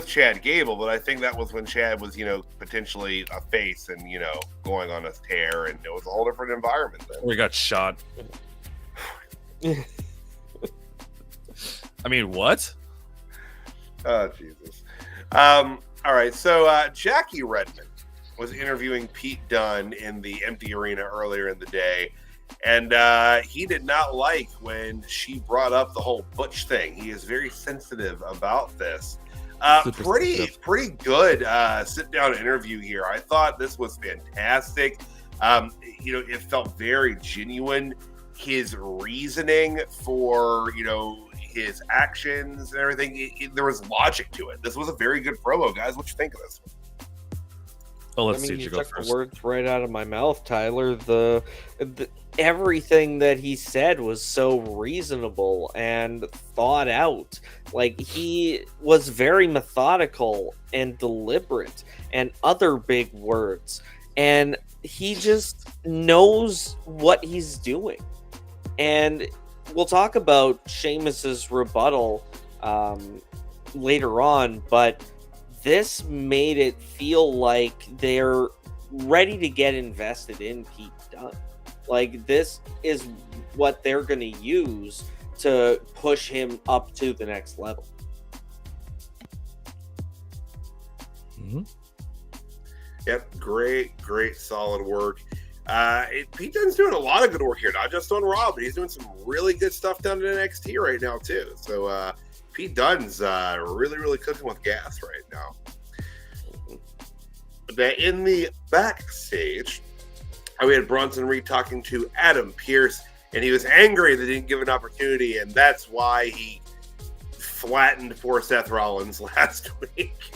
Chad Gable, but I think that was when Chad was, potentially a face and, going on a tear, and it was a whole different environment then. We got shot. I mean, what? Oh, Jesus. All right, so Jackie Redmond was interviewing Pete Dunne in the empty arena earlier in the day, and he did not like when she brought up the whole Butch thing. He is very sensitive about this. Pretty good sit-down interview here. I thought this was fantastic. It felt very genuine. His reasoning for, his actions and everything, there was logic to it. This was a very good promo, guys. What you think of this? Oh, let's see you you go took first. the words right out of my mouth, Tyler. The everything that he said was so reasonable and thought out. Like, he was very methodical and deliberate, and other big words, and he just knows what he's doing. And we'll talk about Sheamus's rebuttal later on, but this made it feel like they're ready to get invested in Pete Dunne. Like, this is what they're going to use to push him up to the next level. Mm-hmm. Yep, great, solid work. Pete Dunne's doing a lot of good work here, not just on Raw, but he's doing some really good stuff down in NXT right now too. So Pete Dunne's really cooking with gas right now. But in the backstage, we had Bronson Reed talking to Adam Pearce, and he was angry they didn't give an opportunity, and that's why he flattened poor Seth Rollins last week.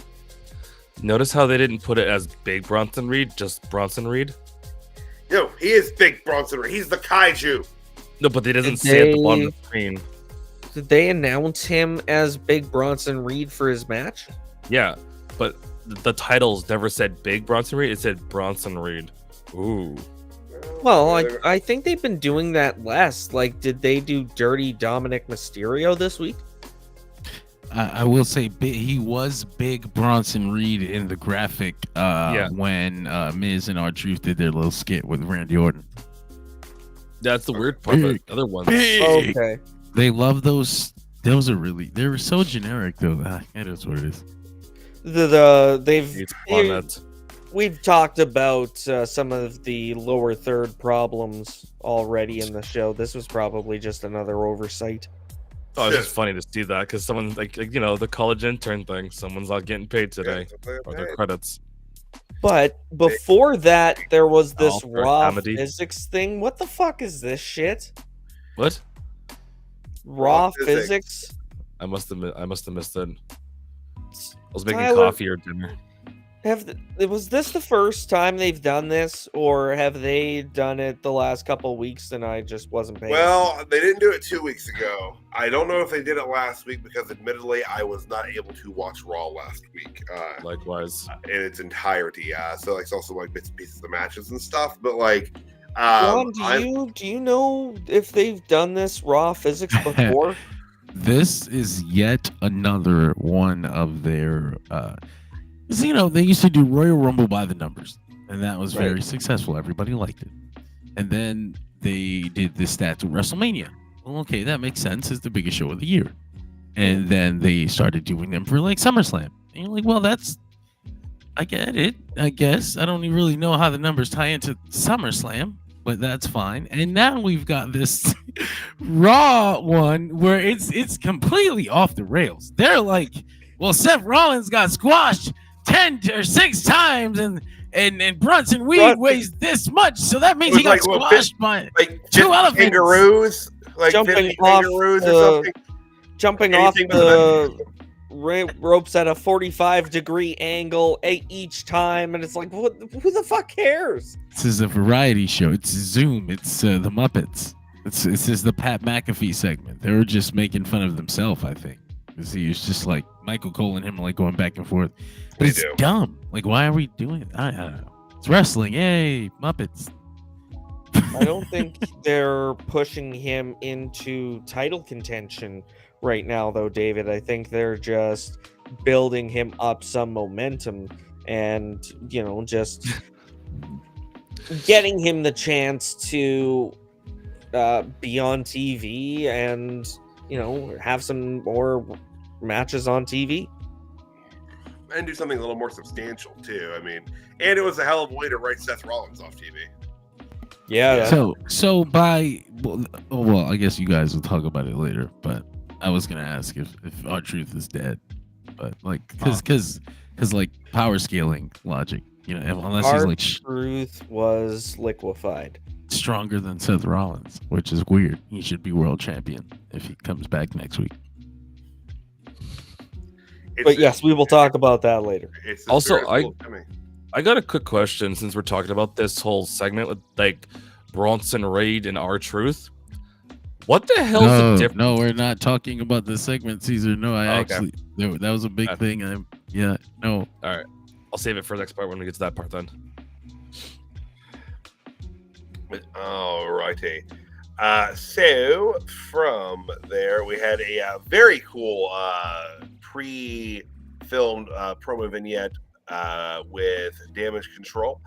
Notice how they didn't put it as Big Bronson Reed, just Bronson Reed? No, he is Big Bronson Reed. He's the kaiju. No, but they doesn't say at the bottom of the screen. Did they announce him as Big Bronson Reed for his match? Yeah, but the titles never said Big Bronson Reed. It said Bronson Reed. Ooh. Well, I think they've been doing that less. Like, did they do Dirty Dominic Mysterio this week? I will say he was Big Bronson Reed in the graphic when Miz and R-Truth did their little skit with Randy Orton. That's the weird part. But other ones. Okay. They love those. Those are really. They were so generic though. That is what it is. We've talked about some of the lower third problems already in the show. This was probably just another oversight. Oh, it's just funny to see that because someone like the college intern thing. Someone's not getting paid today or their credits. But before that, there was this raw Amity. physics thing. What the fuck is this shit? What? Raw physics? I must have missed it. I was making Tyler, coffee or dinner. Was this the first time they've done this, or have they done it the last couple of weeks and I just wasn't paying? Well, they didn't do it 2 weeks ago. I don't know if they did it last week because, admittedly, I was not able to watch Raw last week. Likewise, in its entirety. So it's also like bits and pieces of matches and stuff. But like, John, do you know if they've done this raw physics before? This is yet another one of their. They used to do Royal Rumble by the numbers, and that was very successful. Everybody liked it. And then they did the stats of WrestleMania. Well, okay, that makes sense. It's the biggest show of the year. And then they started doing them for like SummerSlam. And you're like, well, I get it, I guess. I don't really know how the numbers tie into SummerSlam, but that's fine. And now we've got this Raw one where it's completely off the rails. They're like, well, Seth Rollins got squashed 10 or 6 times, and Bronson Reed weighs this much, so that means he got squashed by like 2 elephants. Kangaroos, like jumping kangaroos or something. Jumping off the ropes at a 45-degree angle each time, and it's like, who the fuck cares? This is a variety show. It's Zoom. It's the Muppets. This is the Pat McAfee segment. They were just making fun of themselves, I think. He was just like Michael Cole and him like going back and forth. But it's dumb. Like, why are we doing it? I don't know. It's wrestling. Yay, Muppets. I don't think they're pushing him into title contention right now, though, David. I think they're just building him up some momentum and, just getting him the chance to be on TV and, have some more matches on TV. And do something a little more substantial, too. I mean, and it was a hell of a way to write Seth Rollins off TV. Yeah. So well, I guess you guys will talk about it later, but I was gonna ask if R-Truth is dead, but like because like power scaling logic, unless he's like R-Truth was liquefied, stronger than Seth Rollins, which is weird. He should be world champion if he comes back next week. But yes, we will talk about that later. Also, I got a quick question since we're talking about this whole segment with like Bronson Reed and R-Truth. What the hell is the difference? No, we're not talking about the segment, Caesar. No, actually, that was a big thing. No. All right. I'll save it for the next part when we get to that part then. All righty. So from there, we had a very cool pre-filmed promo vignette with Damage Control,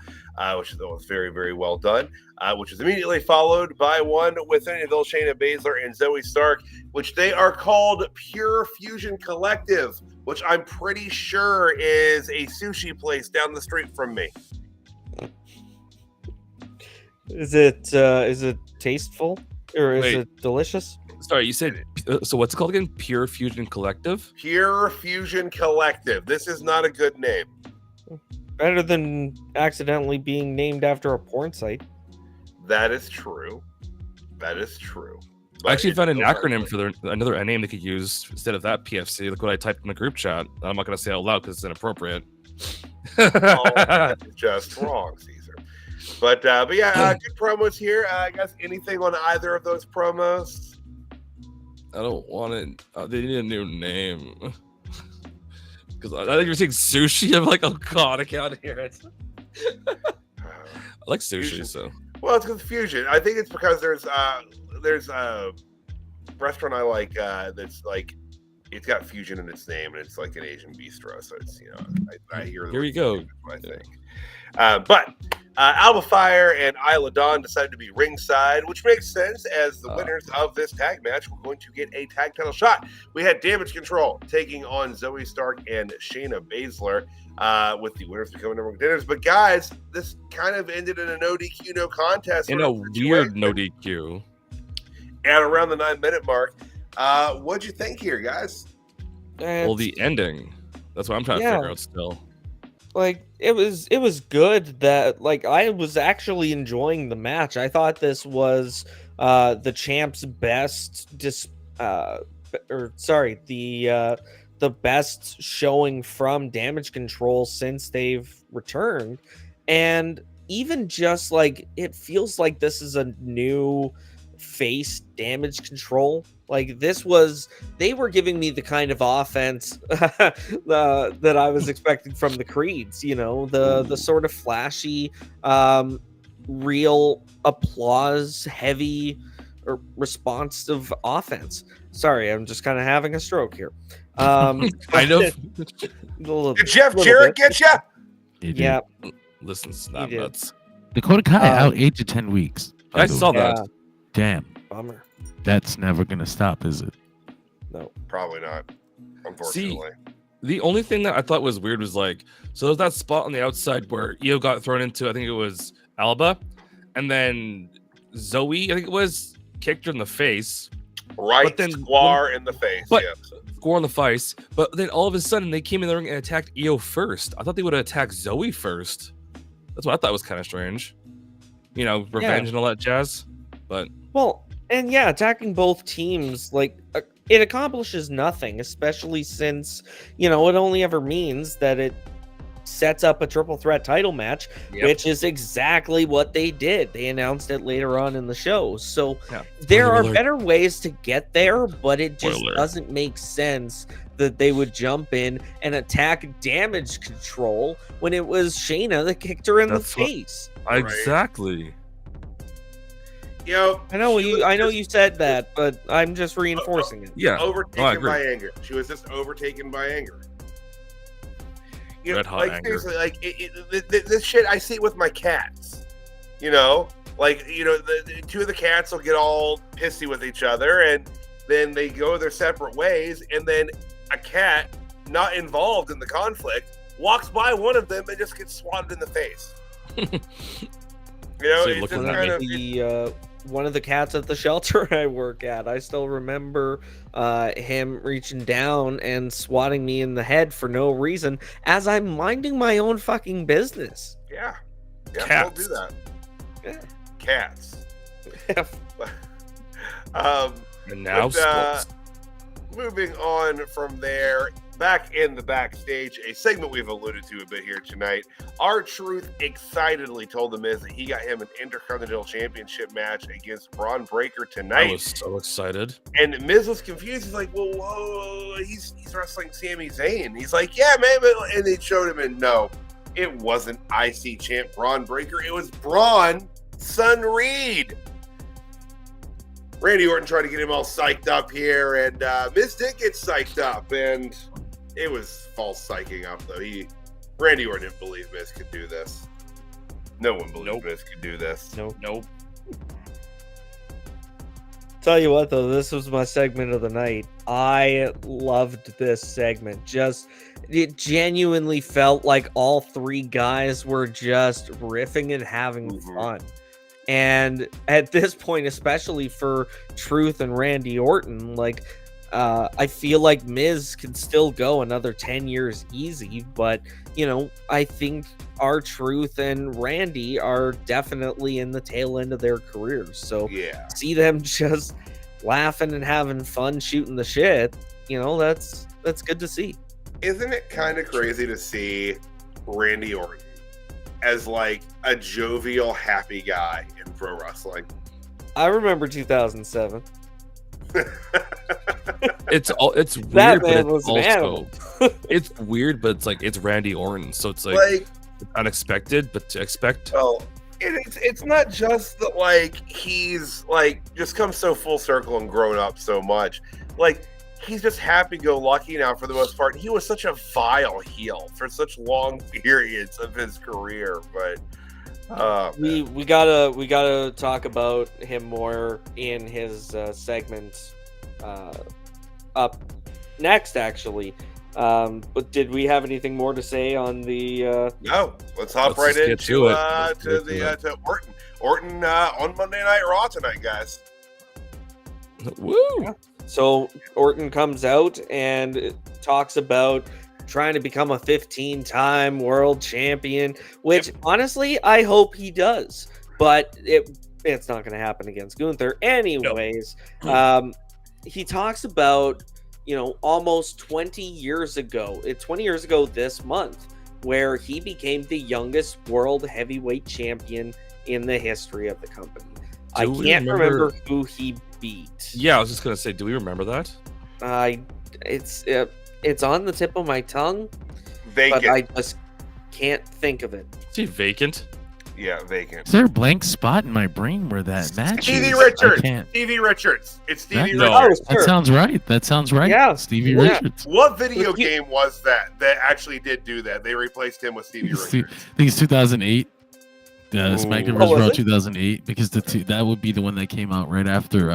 which was very, very well done, which is immediately followed by one with Shayna Baszler and Zoey Stark, which they are called Pure Fusion Collective, which I'm pretty sure is a sushi place down the street from me. Is it tasteful or is it delicious? Sorry, you said so. What's it called again? Pure Fusion Collective. Pure Fusion Collective. This is not a good name. Better than accidentally being named after a porn site. That is true. That is true. I actually found an acronym for another name they could use instead of that PFC. Look what I typed in the group chat. I'm not going to say it out loud because it's inappropriate. That's just wrong, Caesar. But yeah, good promos here. Guys, anything on either of those promos? I don't want it. They need a new name. Because I think you're saying sushi. I'm like, oh god, I can't hear it. I like sushi, fusion. So. Well, it's because fusion. I think it's because there's a restaurant I like that's like it's got fusion in its name and it's like an Asian bistro. So it's I hear. Here we go. I think. But Alba Fire and Isla Dawn decided to be ringside, which makes sense as the winners of this tag match were going to get a tag title shot. We had Damage Control taking on Zoey Stark and Shayna Baszler, with the winners becoming number one contenders. But guys, this kind of ended in a no DQ, no contest. In a weird no DQ. At around the 9-minute mark. What'd you think here, guys? Well, the ending. That's what I'm trying to figure out still. Like it was good that like I was actually enjoying the match. I thought this was the champ's best the best showing from Damage Control since they've returned. And even just like it feels like this is a new face Damage Control. Like they were giving me the kind of offense that I was expecting from the Creeds, the sort of flashy, real applause heavy or responsive offense. Sorry, I'm just kind of having a stroke here. Kind of. Did Jeff Jarrett get you? Yeah. Listen, snap nuts. Dakota Kai out 8 to 10 weeks. I saw that. Damn. Bummer. That's never gonna stop, is it? No, probably not. Unfortunately. See, the only thing that I thought was weird was like, so there's that spot on the outside where Io got thrown into. I think it was Alba, and then Zoey, I think it was, kicked her in the face. Right, but then square in the face. But Yes. score on the face. But then all of a sudden they came in the ring and attacked Io first. I thought they would have attacked Zoey first. That's what I thought was kind of strange. Revenge and all that jazz. But attacking both teams, like, it accomplishes nothing, especially since, it only ever means that it sets up a triple threat title match, which is exactly what they did. They announced it later on in the show. So there are better ways to get there, but it just doesn't make sense that they would jump in and attack Damage Control when it was Shayna that kicked her in the face. Exactly. I know you said that, but I'm just reinforcing it. Yeah, overtaken by anger. She was just overtaken by anger. Red hot anger. Seriously, like this shit, I see it with my cats. The two of the cats will get all pissy with each other, and then they go their separate ways, and then a cat not involved in the conflict walks by one of them and just gets swatted in the face. It's just kind of one of the cats at the shelter I work at. I still remember him reaching down and swatting me in the head for no reason as I'm minding my own fucking business. Yeah, cats. Don't do that. Yeah. Cats. And now moving on from there, back in the backstage, a segment we've alluded to a bit here tonight. R-Truth excitedly told The Miz that he got him an Intercontinental Championship match against Braun Breaker tonight. I was so excited. And Miz was confused. He's like, whoa, he's wrestling Sami Zayn. He's like, yeah, man. And they showed him, and no, it wasn't IC champ Braun Breaker. It was Braun Son Reed. Randy Orton tried to get him all psyched up here, and Miz did get psyched up, and it was false psyching up, though. Randy Orton didn't believe Miz could do this. No one believed Miz could do this. Nope. Tell you what, though, this was my segment of the night. I loved this segment. It genuinely felt like all three guys were just riffing and having fun. And at this point, especially for Truth and Randy Orton, I feel like Miz can still go another 10 years easy, but, I think R-Truth and Randy are definitely in the tail end of their careers. So see them just laughing and having fun, shooting the shit, that's good to see. Isn't it kind of crazy to see Randy Orton as a jovial, happy guy in pro wrestling? I remember 2007. It's weird, that but man it's was an animal. It's weird, but it's Randy Orton, so it's like unexpected, but to expect. Well, it's not just that he's just come so full circle and grown up so much. He's just happy-go-lucky now for the most part. He was such a vile heel for such long periods of his career, but we gotta talk about him more in his segment up next, actually. But did we have anything more to say on the? No, let's hop right into to Orton. Orton on Monday Night Raw tonight, guys. Woo! Yeah. So Orton comes out and talks about trying to become a 15-time world champion, which honestly I hope he does, but it's not going to happen against Gunther anyways. No. He talks about almost 20 years ago this month, where he became the youngest world heavyweight champion in the history of the company. I can't remember who he beat. Yeah, I was just gonna say, do we remember that? It's on the tip of my tongue, vacant. But I just can't think of it. Is he vacant? Yeah, vacant. Is there a blank spot in my brain where that match Stevie is? Richards. Stevie Richards. It's Stevie Richards. Oh, sure. That sounds right. Yeah, Stevie Richards. What video game was that actually did do that? They replaced him with Stevie Richards. I think it's 2008. SmackDown vs. Raw 2008, because that would be the one that came out right after.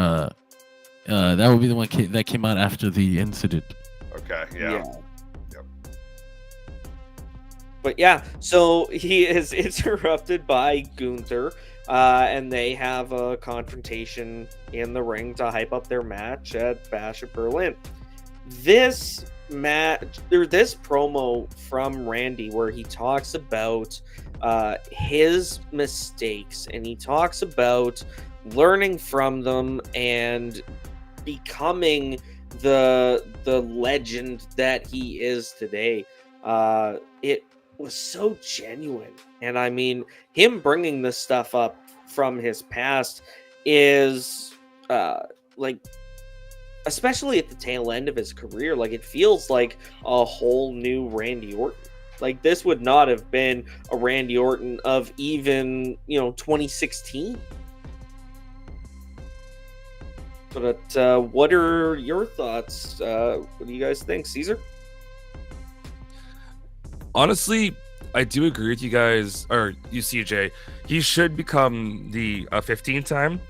That would be the one that came out after the incident. Okay. Yeah. Yep. But yeah, so he is interrupted by Gunther. and they have a confrontation in the ring to hype up their match at Bash at Berlin. This promo from Randy, where he talks about his mistakes and he talks about learning from them and becoming the legend that he is today. It was so genuine, and I mean, him bringing this stuff up from his past is like, especially at the tail end of his career, like it feels like a whole new Randy Orton. Like this would not have been a Randy Orton of even 2016. But what are your thoughts? What do you guys think, Caesar? Honestly, I do agree with you guys, or you, CJ. He should become the 15 time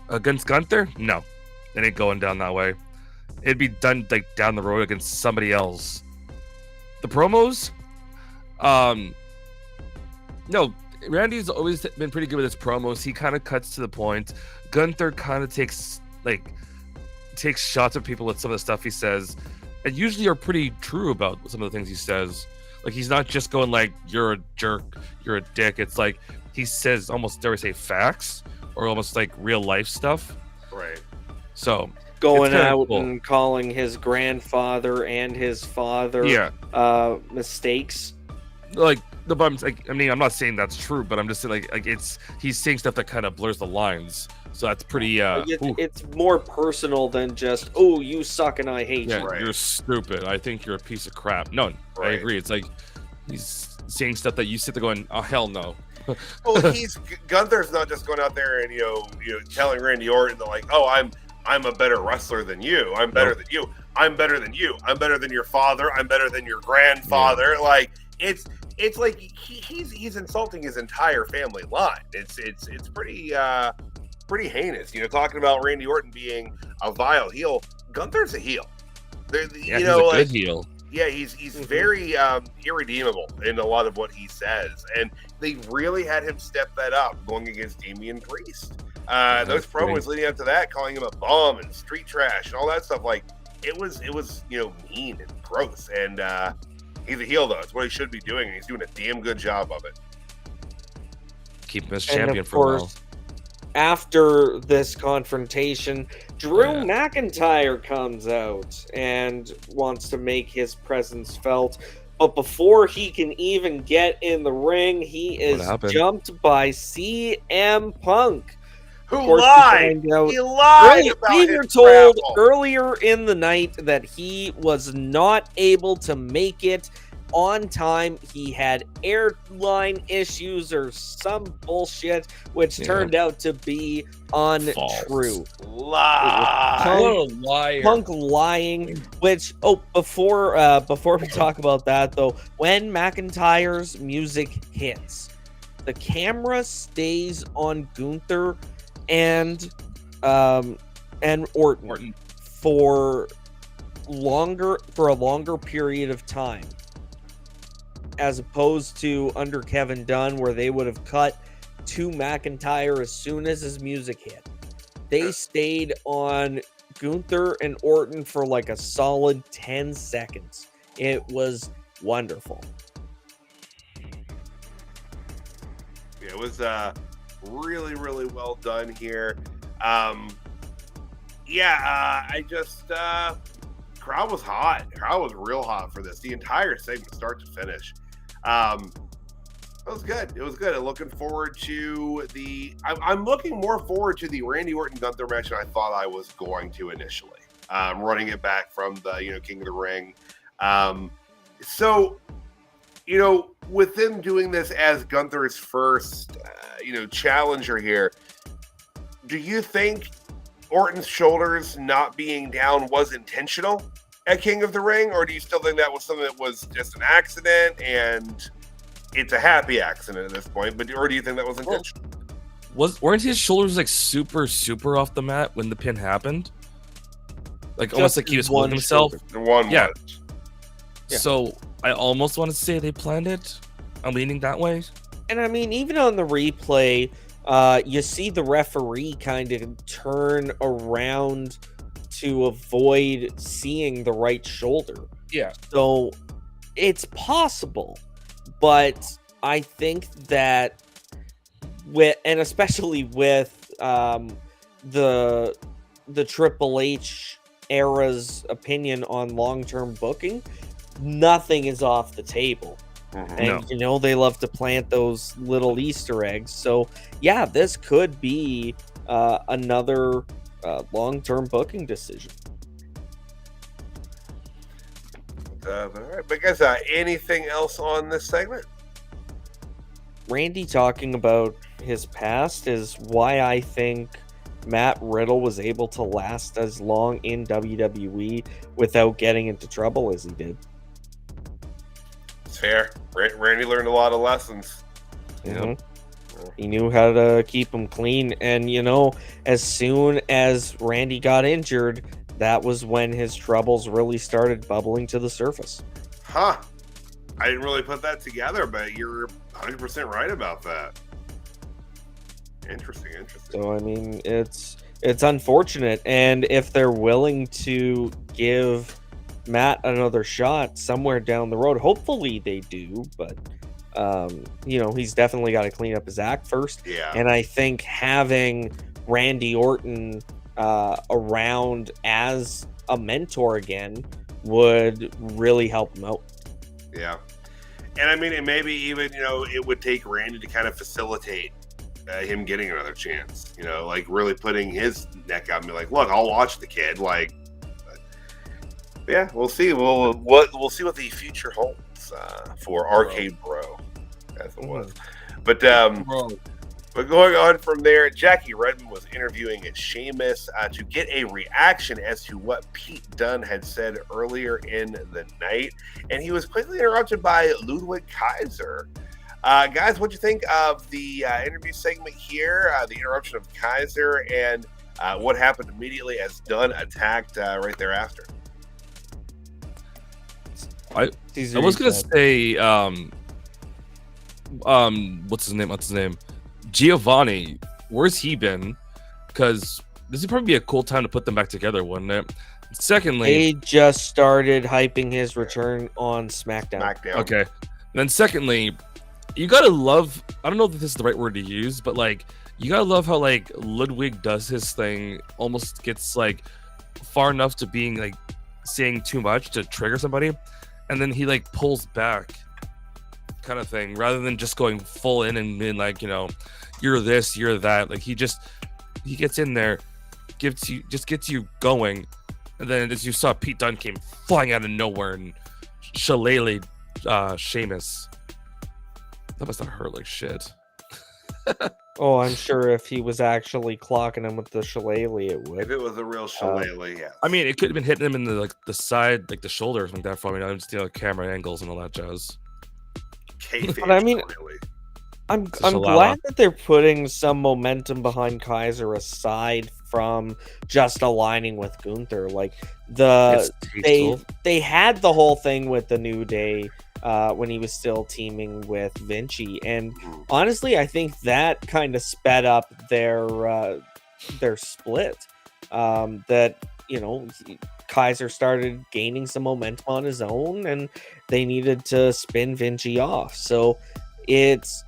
against Gunther. No, it ain't going down that way. It'd be done like down the road against somebody else. The promos, no, Randy's always been pretty good with his promos. He kind of cuts to the point. Gunther kind of takes shots at people with some of the stuff he says, and usually are pretty true about some of the things he says. Like he's not just going like, you're a jerk, you're a dick. It's like he says almost, dare I say, facts or almost like real life stuff. Right. So going out and calling his grandfather and his father mistakes. Like the bums. Like, I mean, I'm not saying that's true, but I'm just saying like he's saying stuff that kind of blurs the lines. So that's pretty. It's more personal than just, oh, you suck and I hate you. Right. You're stupid. I think you're a piece of crap. No, right. I agree. It's like he's saying stuff that you sit there going, oh hell no. Well, Gunther's not just going out there and telling Randy Orton that like, oh, I'm a better wrestler than you. I'm better than you. I'm better than you. I'm better than your father. I'm better than your grandfather. Yeah. Like it's like he's insulting his entire family line. It's pretty heinous. Talking about Randy Orton being a vile heel. Gunther's a heel. He's a good heel. Yeah, he's very irredeemable in a lot of what he says, and they really had him step that up going against Damian Priest. Those promos leading up to that, calling him a bum and street trash and all that stuff, like it was mean and gross. And he's a heel though; it's what he should be doing, and he's doing a damn good job of it. Keep him as champion for a while. After this confrontation, Drew McIntyre comes out and wants to make his presence felt. But before he can even get in the ring, he is jumped by CM Punk. Who lied? He lied about we were told earlier in the night that he was not able to make it on time. He had airline issues or some bullshit, which turned out to be untrue. Punk lying. Which before we talk about that though, when McIntyre's music hits, the camera stays on Gunther and Orton for a longer period of time, as opposed to under Kevin Dunn, where they would have cut to McIntyre as soon as his music hit. They stayed on Gunther and Orton for like a solid 10 seconds. It was wonderful. Yeah, it was really, really well done here. Crowd was hot. Crowd was real hot for this. The entire segment, start to finish. It was good. It was good. I'm looking forward to I'm looking more forward to the Randy Orton Gunther match than I thought I was going to initially. Running it back from the King of the Ring. So with them doing this as Gunther's first challenger here, do you think Orton's shoulders not being down was intentional at King of the Ring, or do you still think that was something that was just an accident and it's a happy accident at this point? Or do you think that was intentional? Weren't his shoulders like super off the mat when the pin happened? Like Just almost like he was holding himself. The one was. Yeah. So I almost want to say they planned it. I'm leaning that way. And I mean, even on the replay, you see the referee kind of turn around to avoid seeing the right shoulder. Yeah. So it's possible, but I think that especially with the Triple H era's opinion on long-term booking, nothing is off the table. And they love to plant those little Easter eggs. So yeah, this could be another long-term booking decision. All right, but guys, anything else on this segment? Randy talking about his past is why I think Matt Riddle was able to last as long in WWE without getting into trouble as he did. It's fair. Randy learned a lot of lessons. He knew how to keep him clean. And, as soon as Randy got injured, that was when his troubles really started bubbling to the surface. Huh. I didn't really put that together, but you're 100% right about that. Interesting. So, I mean, it's unfortunate. And if they're willing to give Matt another shot somewhere down the road, hopefully they do, but he's definitely got to clean up his act first. Yeah. And I think having Randy Orton around as a mentor again would really help him out. Yeah. And I mean, and maybe even, it would take Randy to kind of facilitate him getting another chance, like really putting his neck out and be like, look, I'll watch the kid. Like, yeah, we'll see. We'll see what the future holds for Arcade Bro, as it was. But going on from there, Jackie Redmond was interviewing Sheamus to get a reaction as to what Pete Dunne had said earlier in the night, and he was quickly interrupted by Ludwig Kaiser. Guys, what do you think of the interview segment here, the interruption of Kaiser, and what happened immediately as Dunn attacked right thereafter? I was gonna say, what's his name? Giovanni, where's he been? Because this would probably be a cool time to put them back together, wouldn't it? Secondly, they just started hyping his return on SmackDown. Okay. And then secondly, you gotta love, I don't know if this is the right word to use, but like, you gotta love how like Ludwig does his thing, almost gets like far enough to being like saying too much to trigger somebody, and then he like pulls back, kind of thing, rather than just going full in and being like, you're this, you're that. Like he gets in there, gets you going, and then as you saw, Pete Dunne came flying out of nowhere and shillelagh'd Sheamus. That must have hurt like shit. Oh, I'm sure if he was actually clocking him with the shillelagh, it would. If it was a real shillelagh, yeah. I mean, it could have been hitting him in the side, like the shoulder or something like that. For me, I'm just camera angles and all that jazz. But I mean, I'm glad that they're putting some momentum behind Kaiser aside from just aligning with Gunther. Like they had the whole thing with the New Day when he was still teaming with Vinci, and honestly, I think that kind of sped up their split. That Kaiser started gaining some momentum on his own, and they needed to spin Vinci off. So it's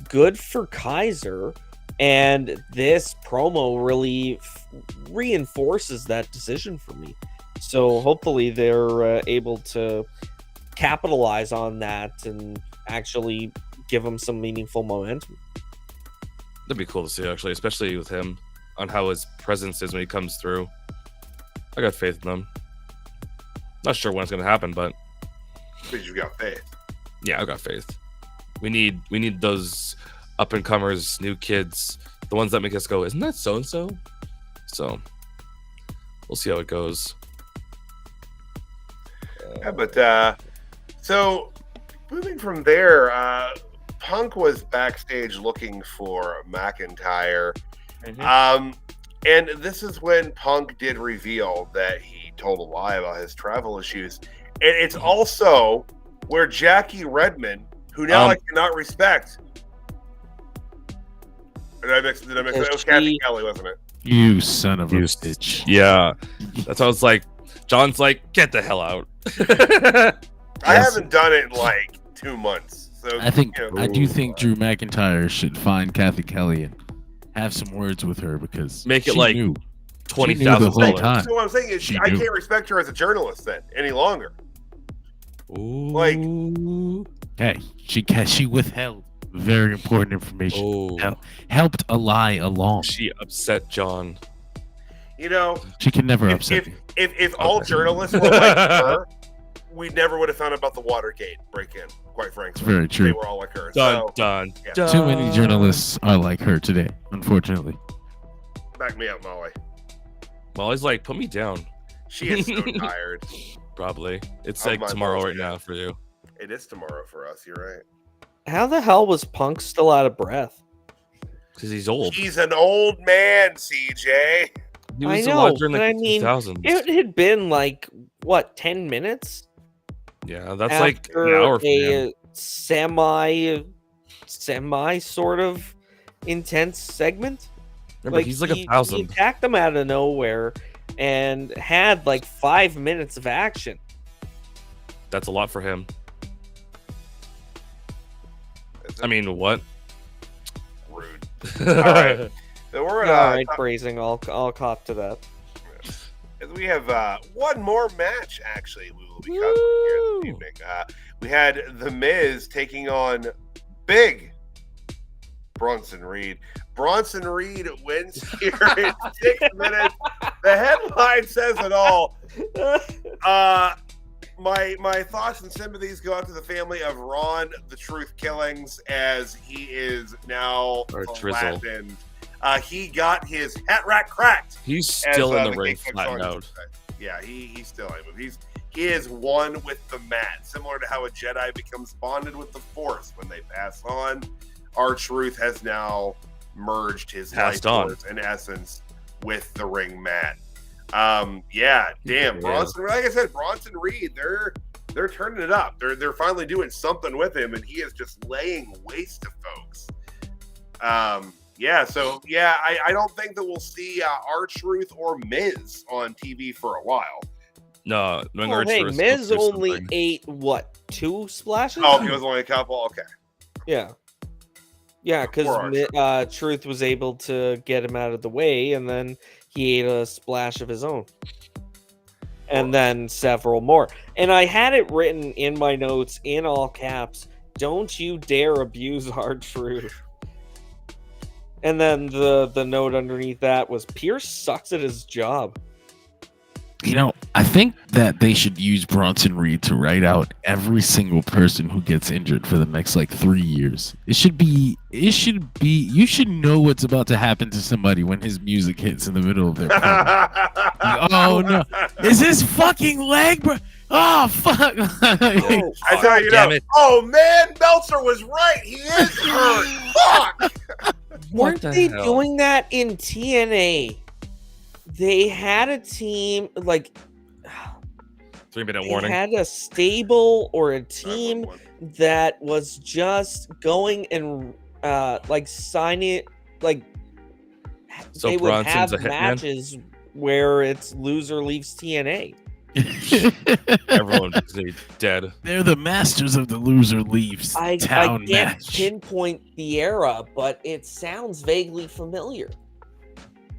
good for Kaiser, and this promo really reinforces that decision for me. So hopefully they're able to capitalize on that and actually give him some meaningful momentum. That'd be cool to see, actually, especially with him, on how his presence is when he comes through. I got faith in him. Not sure when it's going to happen, but you got faith. Yeah, I got faith. We need those up and comers, new kids, the ones that make us go, isn't that so and so? So we'll see how it goes. Yeah, but so moving from there, Punk was backstage looking for McIntyre. And this is when Punk did reveal that he told a lie about his travel issues. And it's also where Jackie Redmond, who now I cannot respect, Did I mix it? It was Kathy Kelly, wasn't it? You son of a bitch. Yeah. That's why I was like, John's like, get the hell out. I haven't done it in like 2 months. So I do think Drew McIntyre should find Kathy Kelly and have some words with her because make it she like knew. $20,000. So what I'm saying is, I can't respect her as a journalist then any longer. Ooh. Like, hey, she withheld very important information. Helped a lie along. She upset John. You know, she can never upset me. If all journalists were like her, we never would have found out about the Watergate break-in. Quite frankly, it's very true. They were all like her. Done. Too many journalists are like her today, unfortunately. Back me up, Molly. Molly's like, put me down. She is so tired. Probably. It's like tomorrow right now for you. It is tomorrow for us. You're right. How the hell was Punk still out of breath? Because he's old. He's an old man, CJ. He was alive during the 2000s. It had been like, what, 10 minutes? Yeah, that's like an hour from him. Semi sort of intense segment. Remember, he's like 1,000. He attacked them out of nowhere and had like 5 minutes of action. That's a lot for him. I mean, what? Rude. All right. So we're all right, phrasing. I'll cop to that. We have one more match, actually, we will be covering here this evening. We had The Miz taking on Big Bronson Reed. Bronson Reed wins here in 6 minutes. The headline says it all. My thoughts and sympathies go out to the family of Ron, the Truth Killings, as he is now flattened. He got his hat rack cracked. He's still in the ring flattened out. Yeah, he's still able. He is one with the mat, similar to how a Jedi becomes bonded with the Force when they pass on. R-Truth has now merged his life force, in essence, with the ring mat. Bronson. Like I said, Bronson Reed, they're turning it up. They're finally doing something with him, and he is just laying waste to folks. I don't think that we'll see R-Truth or Miz on TV for a while. No, Miz only ate what, 2 splashes? Oh, he was only a couple. Okay. Yeah, because Truth was able to get him out of the way, and then he ate a splash of his own. And then several more. And I had it written in my notes in all caps, "Don't you dare abuse R-Truth." And then the note underneath that was, Pearce sucks at his job. You know, I think that they should use Bronson Reed to write out every single person who gets injured for the next 3 years. You should know what's about to happen to somebody when his music hits in the middle of their oh no. Is his fucking leg, bro? Oh fuck. I tell you now. Oh man, Meltzer was right. He is hurt. Fuck. Weren't they doing that in TNA? They had a team 3-minute warning. They had a stable or a team that was just going and signing So they would Bronson's have matches where it's loser leaves TNA. Everyone is dead. They're the masters of the loser leaves town I can't match. pinpoint the era, but it sounds vaguely familiar.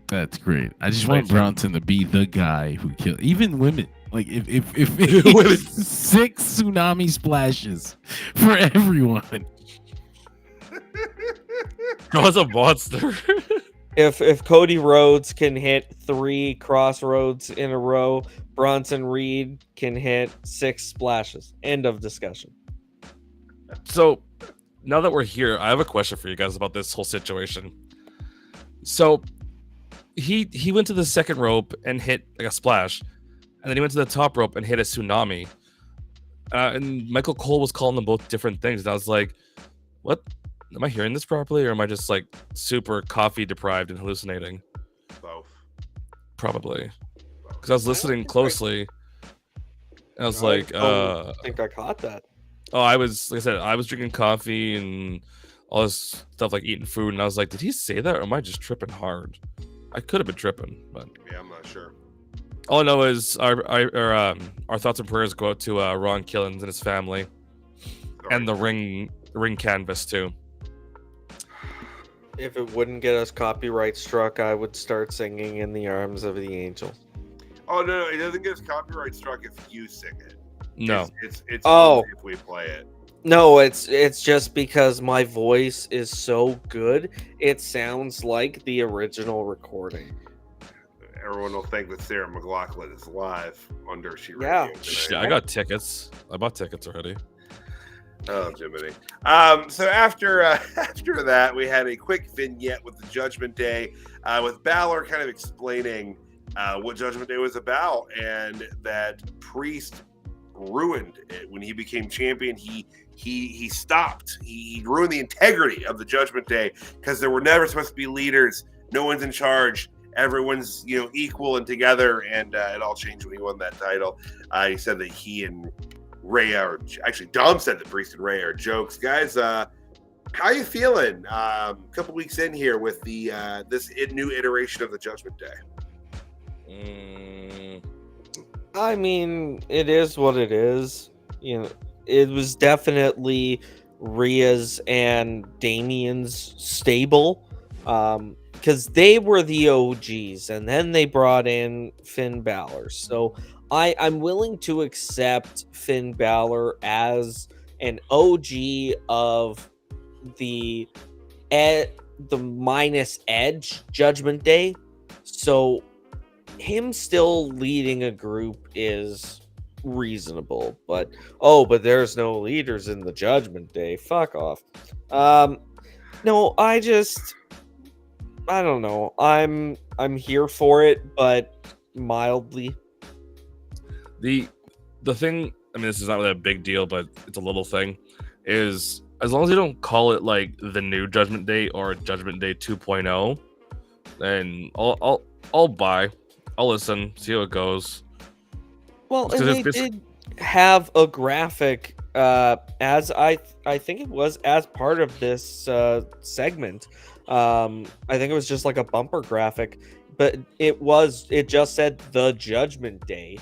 That's great. I just want Bronson to be the guy who killed even women. If 6 tsunami splashes for everyone. God's a monster. If Cody Rhodes can hit 3 crossroads in a row, Bronson Reed can hit 6 splashes. End of discussion. So now that we're here, I have a question for you guys about this whole situation. So he went to the second rope and hit a splash, and then he went to the top rope and hit a tsunami. And Michael Cole was calling them both different things. And I was like, what? Am I hearing this properly, or am I just super coffee deprived and hallucinating? Both. Probably. Because I was listening closely. And I was I think I caught that. Oh, I was drinking coffee and all this stuff like eating food, and I was like, did he say that, or am I just tripping hard? I could have been tripping, but yeah, I'm not sure. all I know is our thoughts and prayers go out to Ron Killens and his family, and the ring canvas too. If it wouldn't get us copyright struck, I would start singing "In the Arms of the Angel." Oh no, it doesn't get us copyright struck if you sing it. No, it's Oh. if we play it. No, it's just because my voice is so good. It sounds like the original recording. Everyone will think that Sarah McLachlan is live on Dirt Sheet Yeah. Radio tonight. yeah, I got tickets. I bought tickets already. Oh, Jiminy. So after that, we had a quick vignette with the Judgment Day, with Baszler kind of explaining what Judgment Day was about, and that Priest ruined it when he became champion. He stopped. He ruined the integrity of the Judgment Day because there were never supposed to be leaders. No one's in charge. Everyone's equal and together, and it all changed when he won that title. He said that he and Rhea, or actually Dom said that Priest and Rhea are jokes. Guys, how you feeling? A couple weeks in here with the this new iteration of the Judgment Day. I mean, it is what it is. It was definitely Rhea's and Damian's stable, because they were the OGs, and then they brought in Finn Balor. So I'm willing to accept Finn Balor as an OG of the minus Edge Judgment Day. So him still leading a group is reasonable, but there's no leaders in the Judgment Day. Fuck off. No, I don't know. I'm here for it, but mildly. The thing, I mean, this is not really a big deal, but it's a little thing, is as long as you don't call it like the new Judgment Day or Judgment Day 2.0, then I'll buy. I'll listen, see how it goes. Well, and they did have a graphic, as I think it was as part of this segment. I think it was just like a bumper graphic, but it just said the Judgment Day,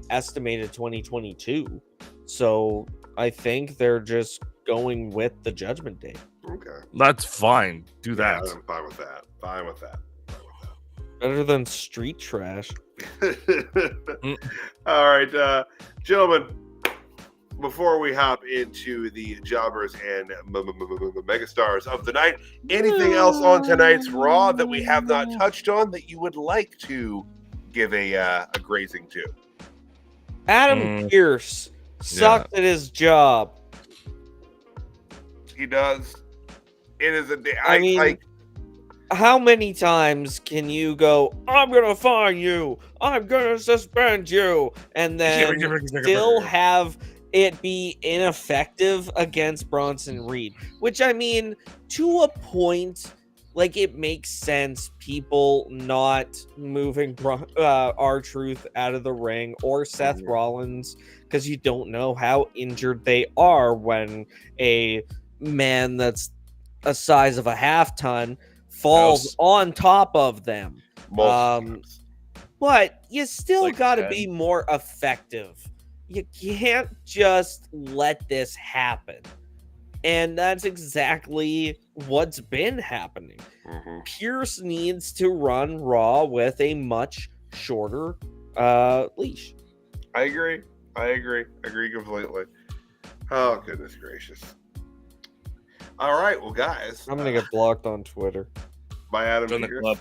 estimated 2022. So I think they're just going with the Judgment Day. Okay, That's fine. Do that. Yeah, I'm fine with that. Fine with that. Better than street trash. All right, gentlemen, before we hop into the jobbers and megastars of the night, anything else on tonight's Raw that we have not touched on that you would like to give a grazing to? Adam Pearce sucked at his job. He does. It is a day. I mean, how many times can you go, I'm going to fine you, I'm going to suspend you, and then still have it be ineffective against Bronson Reed? Which, I mean, to a point, like, it makes sense, people not moving R-Truth out of the ring or Seth Rollins, because you don't know how injured they are when a man that's a size of a half-ton falls on top of them. But you still got to be more effective. You can't just let this happen. And that's exactly what's been happening. Pearce needs to run Raw with a much shorter leash. I agree completely. Oh, goodness gracious. All right, well, guys. I'm going to get blocked on Twitter. By Adam Pearce.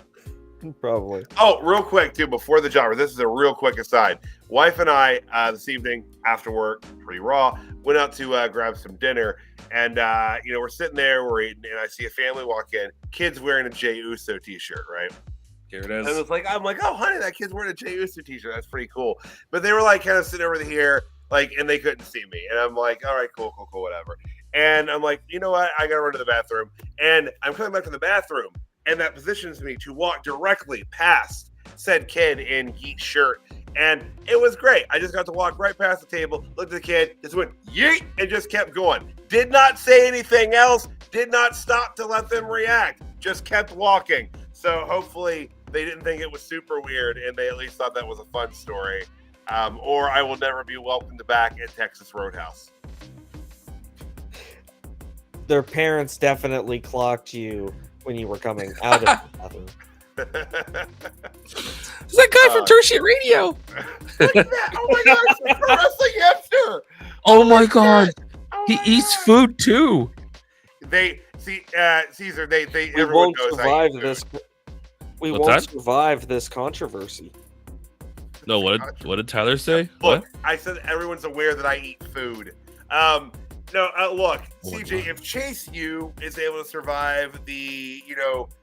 Probably. Oh, real quick, too, before the jobber, this is a real quick aside. Wife and I, this evening, after work, pretty raw, went out to grab some dinner. And, we're sitting there, we're eating, and I see a family walk in. Kids wearing a Jey Uso t-shirt, right? Here it is. And I'm like, oh, honey, that kid's wearing a Jey Uso t-shirt. That's pretty cool. But they were, like, kind of sitting over here, like, and they couldn't see me. And I'm like, all right, cool, whatever. And I'm like, you know what? I got to run to the bathroom. And I'm coming back to the bathroom. And that positions me to walk directly past said kid in Yeet's shirt. And it was great. I just got to walk right past the table, looked at the kid, just went, yeet, and just kept going. Did not say anything else. did not stop to let them react, just kept walking. So hopefully they didn't think it was super weird and they at least thought that was a fun story. Or I will never be welcomed back at Texas Roadhouse. Their parents definitely clocked you when you were coming out of the bathroom. It's that guy from Tertiary Radio. Look at that. Oh my God, it's a pro wrestling hipster. Oh my God. Oh He my eats God. food too. They see, Caesar. They We everyone won't knows I survive eat this. food. We What's won't that? survive this controversy. No, what did Tyler say? Look, What? I said everyone's aware that I eat food. No, look, Oh my CJ, God. if Chase U is able to survive the,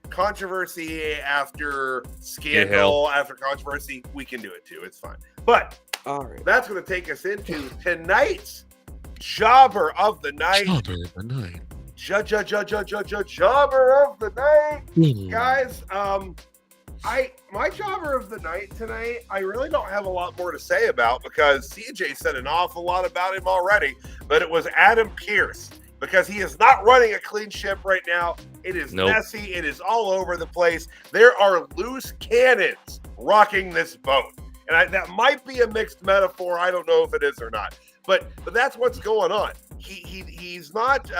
controversy after scandal, after controversy, we can do it too. It's fine. But All right. that's going to take us into tonight's Jobber of the Night. Jobber of the night. Jobber of the Night. Hmm. Guys, my Jobber of the Night tonight, I really don't have a lot more to say about because CJ said an awful lot about him already, but it was Adam Pearce because he is not running a clean ship right now. It is messy. It is all over the place. There are loose cannons rocking this boat. And that might be a mixed metaphor. I don't know if it is or not. But that's what's going on. He's not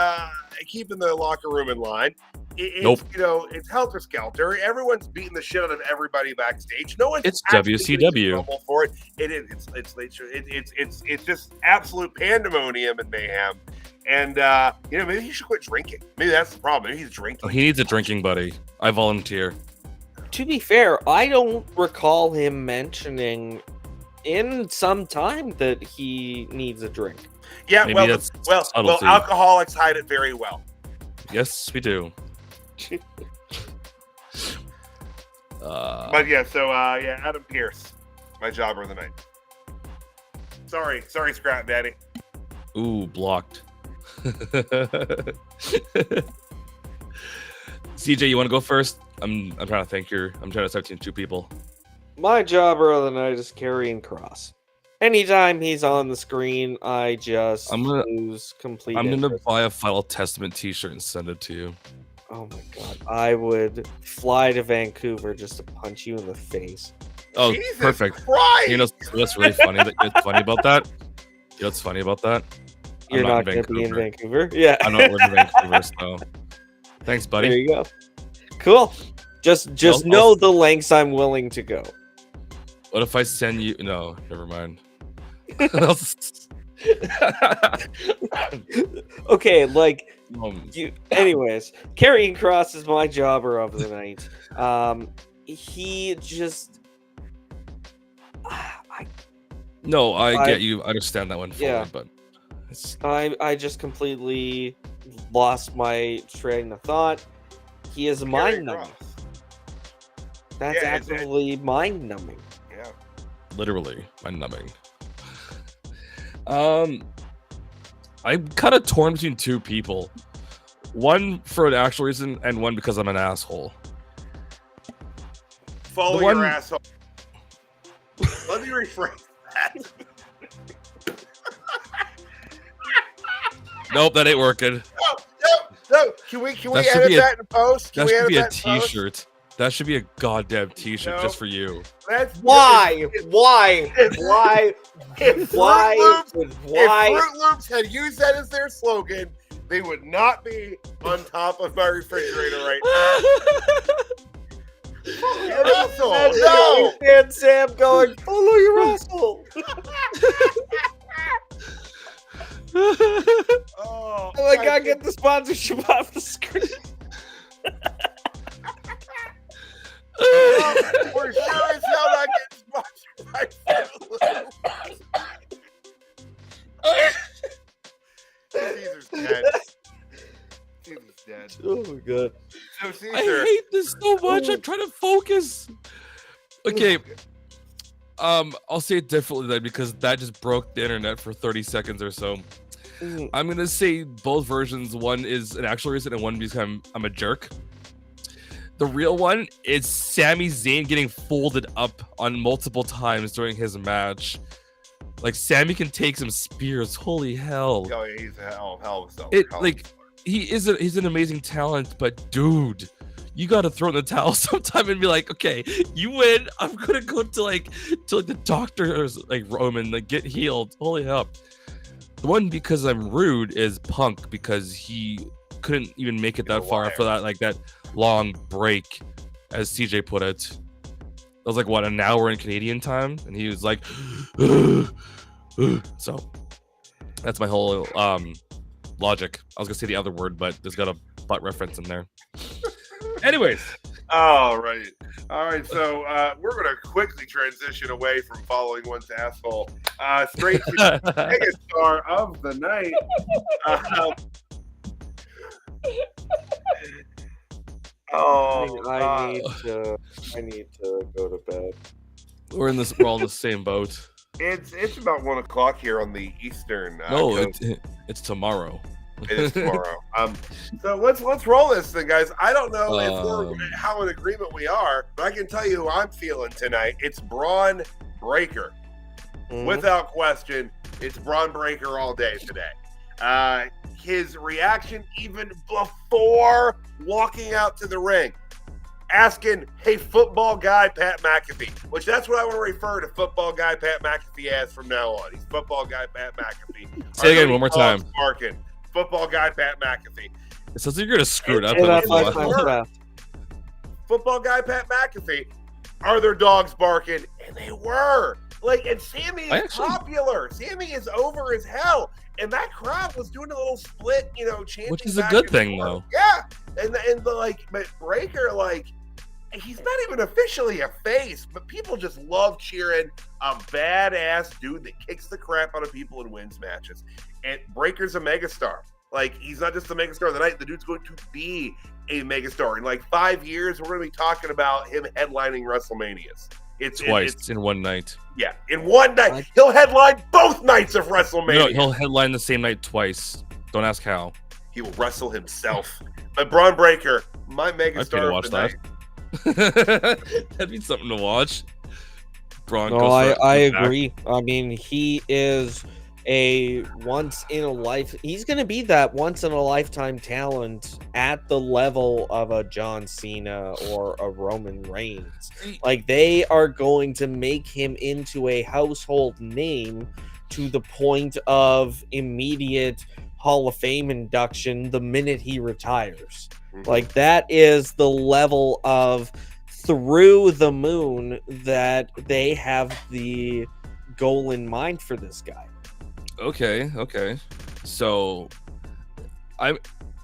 keeping the locker room in line. It's helter skelter. Everyone's beating the shit out of everybody backstage. No one's It's actually getting in WCW. trouble for it. It's just absolute pandemonium and mayhem. And maybe he should quit drinking. Maybe that's the problem. Maybe he's drinking. Oh, he needs a drinking buddy. I volunteer. To be fair, I don't recall him mentioning in some time that he needs a drink. Yeah, Maybe well, that's well, subtlety. alcoholics hide it very well. Yes, we do. But yeah, so Adam Pearce, my Jobber of the Night. Sorry, Scrap Daddy. Ooh, blocked. CJ, you want to go first? I'm trying to think here. I'm trying to start between two people. My Jobber of the Night is Karrion Kross. Anytime he's on the screen, I just lose complete I'm gonna interest. buy a Final Testament T-shirt and send it to you. Oh my God. I would fly to Vancouver just to punch you in the face. Oh, Jesus perfect. Christ! You know what's really funny? What's funny about that? You know what's funny about that? I'm You're not in going to be in Vancouver. Vancouver? Yeah. I'm not living in Vancouver, so thanks, buddy. There you go. Cool. Just I'll- know the lengths I'm willing to go. What if I send you? No, never mind. Okay, like Um, you. Anyways, Karrion Kross is my Jobber of the Night. He just. no, I I- get you. I understand that one fully, Yeah. but it's, I just completely lost my train of thought. He is mind numbing. That's Yeah, absolutely mind numbing. Yeah. literally mind-numbing. I'm kind of torn between two people. One for an actual reason, and one because I'm an asshole. Follow The one- your asshole. Let me rephrase that. Nope, that ain't working. No. Can we That should edit be a- that in post? Can That we should edit be a that in post? T-shirt. That should be a goddamn T-shirt No. just for you. That's Why? Why? If- Why? If Why? Fruit Why? If Fruit Loops had used that as their slogan, they would not be on top of my refrigerator right now. Your asshole. No. And Sam going, follow your asshole. Oh, I'm like, I get the sponsorship off the screen. We're sure as hell not getting sponsored by Fruit Loops. Caesar's dead. Caesar's dead. Oh my God. So Caesar, I hate this so much. I'm trying to focus. Okay. I'll say it differently then because that just broke the internet for 30 seconds or so. I'm gonna say both versions. One is an actual reason, and one because I'm a jerk. The real one is Sami Zayn getting folded up on multiple times during his match. Like Sami can take some spears. Holy hell! oh, yeah, he's a hell of a It hell of a like he's an amazing talent, but dude, you gotta throw in the towel sometime and be like, okay, you win. I'm gonna go to the doctor's room and get healed. Holy up. The one because I'm rude is Punk, because he couldn't even make it that far after that long break, as CJ put it. That was what, an hour in Canadian time, and he was like, so that's my whole logic. I was gonna say the other word, but there's got a butt reference in there. Anyways. All right. So we're going to quickly transition away from following one's asshole straight to the biggest star of the night. I need to go to bed. We're all in the same boat. It's about 1:00 here on the Eastern. It's tomorrow. It is tomorrow. So let's roll this thing, guys. I don't know how in agreement we are, but I can tell you who I'm feeling tonight. It's Braun Breaker. Mm-hmm. Without question, it's Braun Breaker all day today. His reaction even before walking out to the ring, asking, hey, football guy Pat McAfee, which that's what I want to refer to football guy Pat McAfee as from now on. He's football guy Pat McAfee. Say it again one more time. Barking. Football guy Pat McAfee. It sounds like you're gonna screw it up. Football guy Pat McAfee. Are their dogs barking? And they were. And Sami is popular. Sami is over as hell. And that crowd was doing a little split, chanting. Which is a good thing, though. Yeah. But Breaker, he's not even officially a face, but people just love cheering a badass dude that kicks the crap out of people and wins matches. And Breaker's a megastar. He's not just a megastar of the night. The dude's going to be a megastar. In 5 years, we're going to be talking about him headlining WrestleManias. It's in one night. Yeah, in one night. He'll headline both nights of WrestleMania. No, he'll headline the same night twice. Don't ask how. He will wrestle himself. But Braun Breaker, my megastar of the night. That'd be something to watch. Braun. No, I agree. I mean, he is he's going to be that once in a lifetime talent at the level of a John Cena or a Roman Reigns. They are going to make him into a household name to the point of immediate Hall of Fame induction the minute he retires. Mm-hmm. That is the level of through the moon that they have the goal in mind for this guy. Okay. So,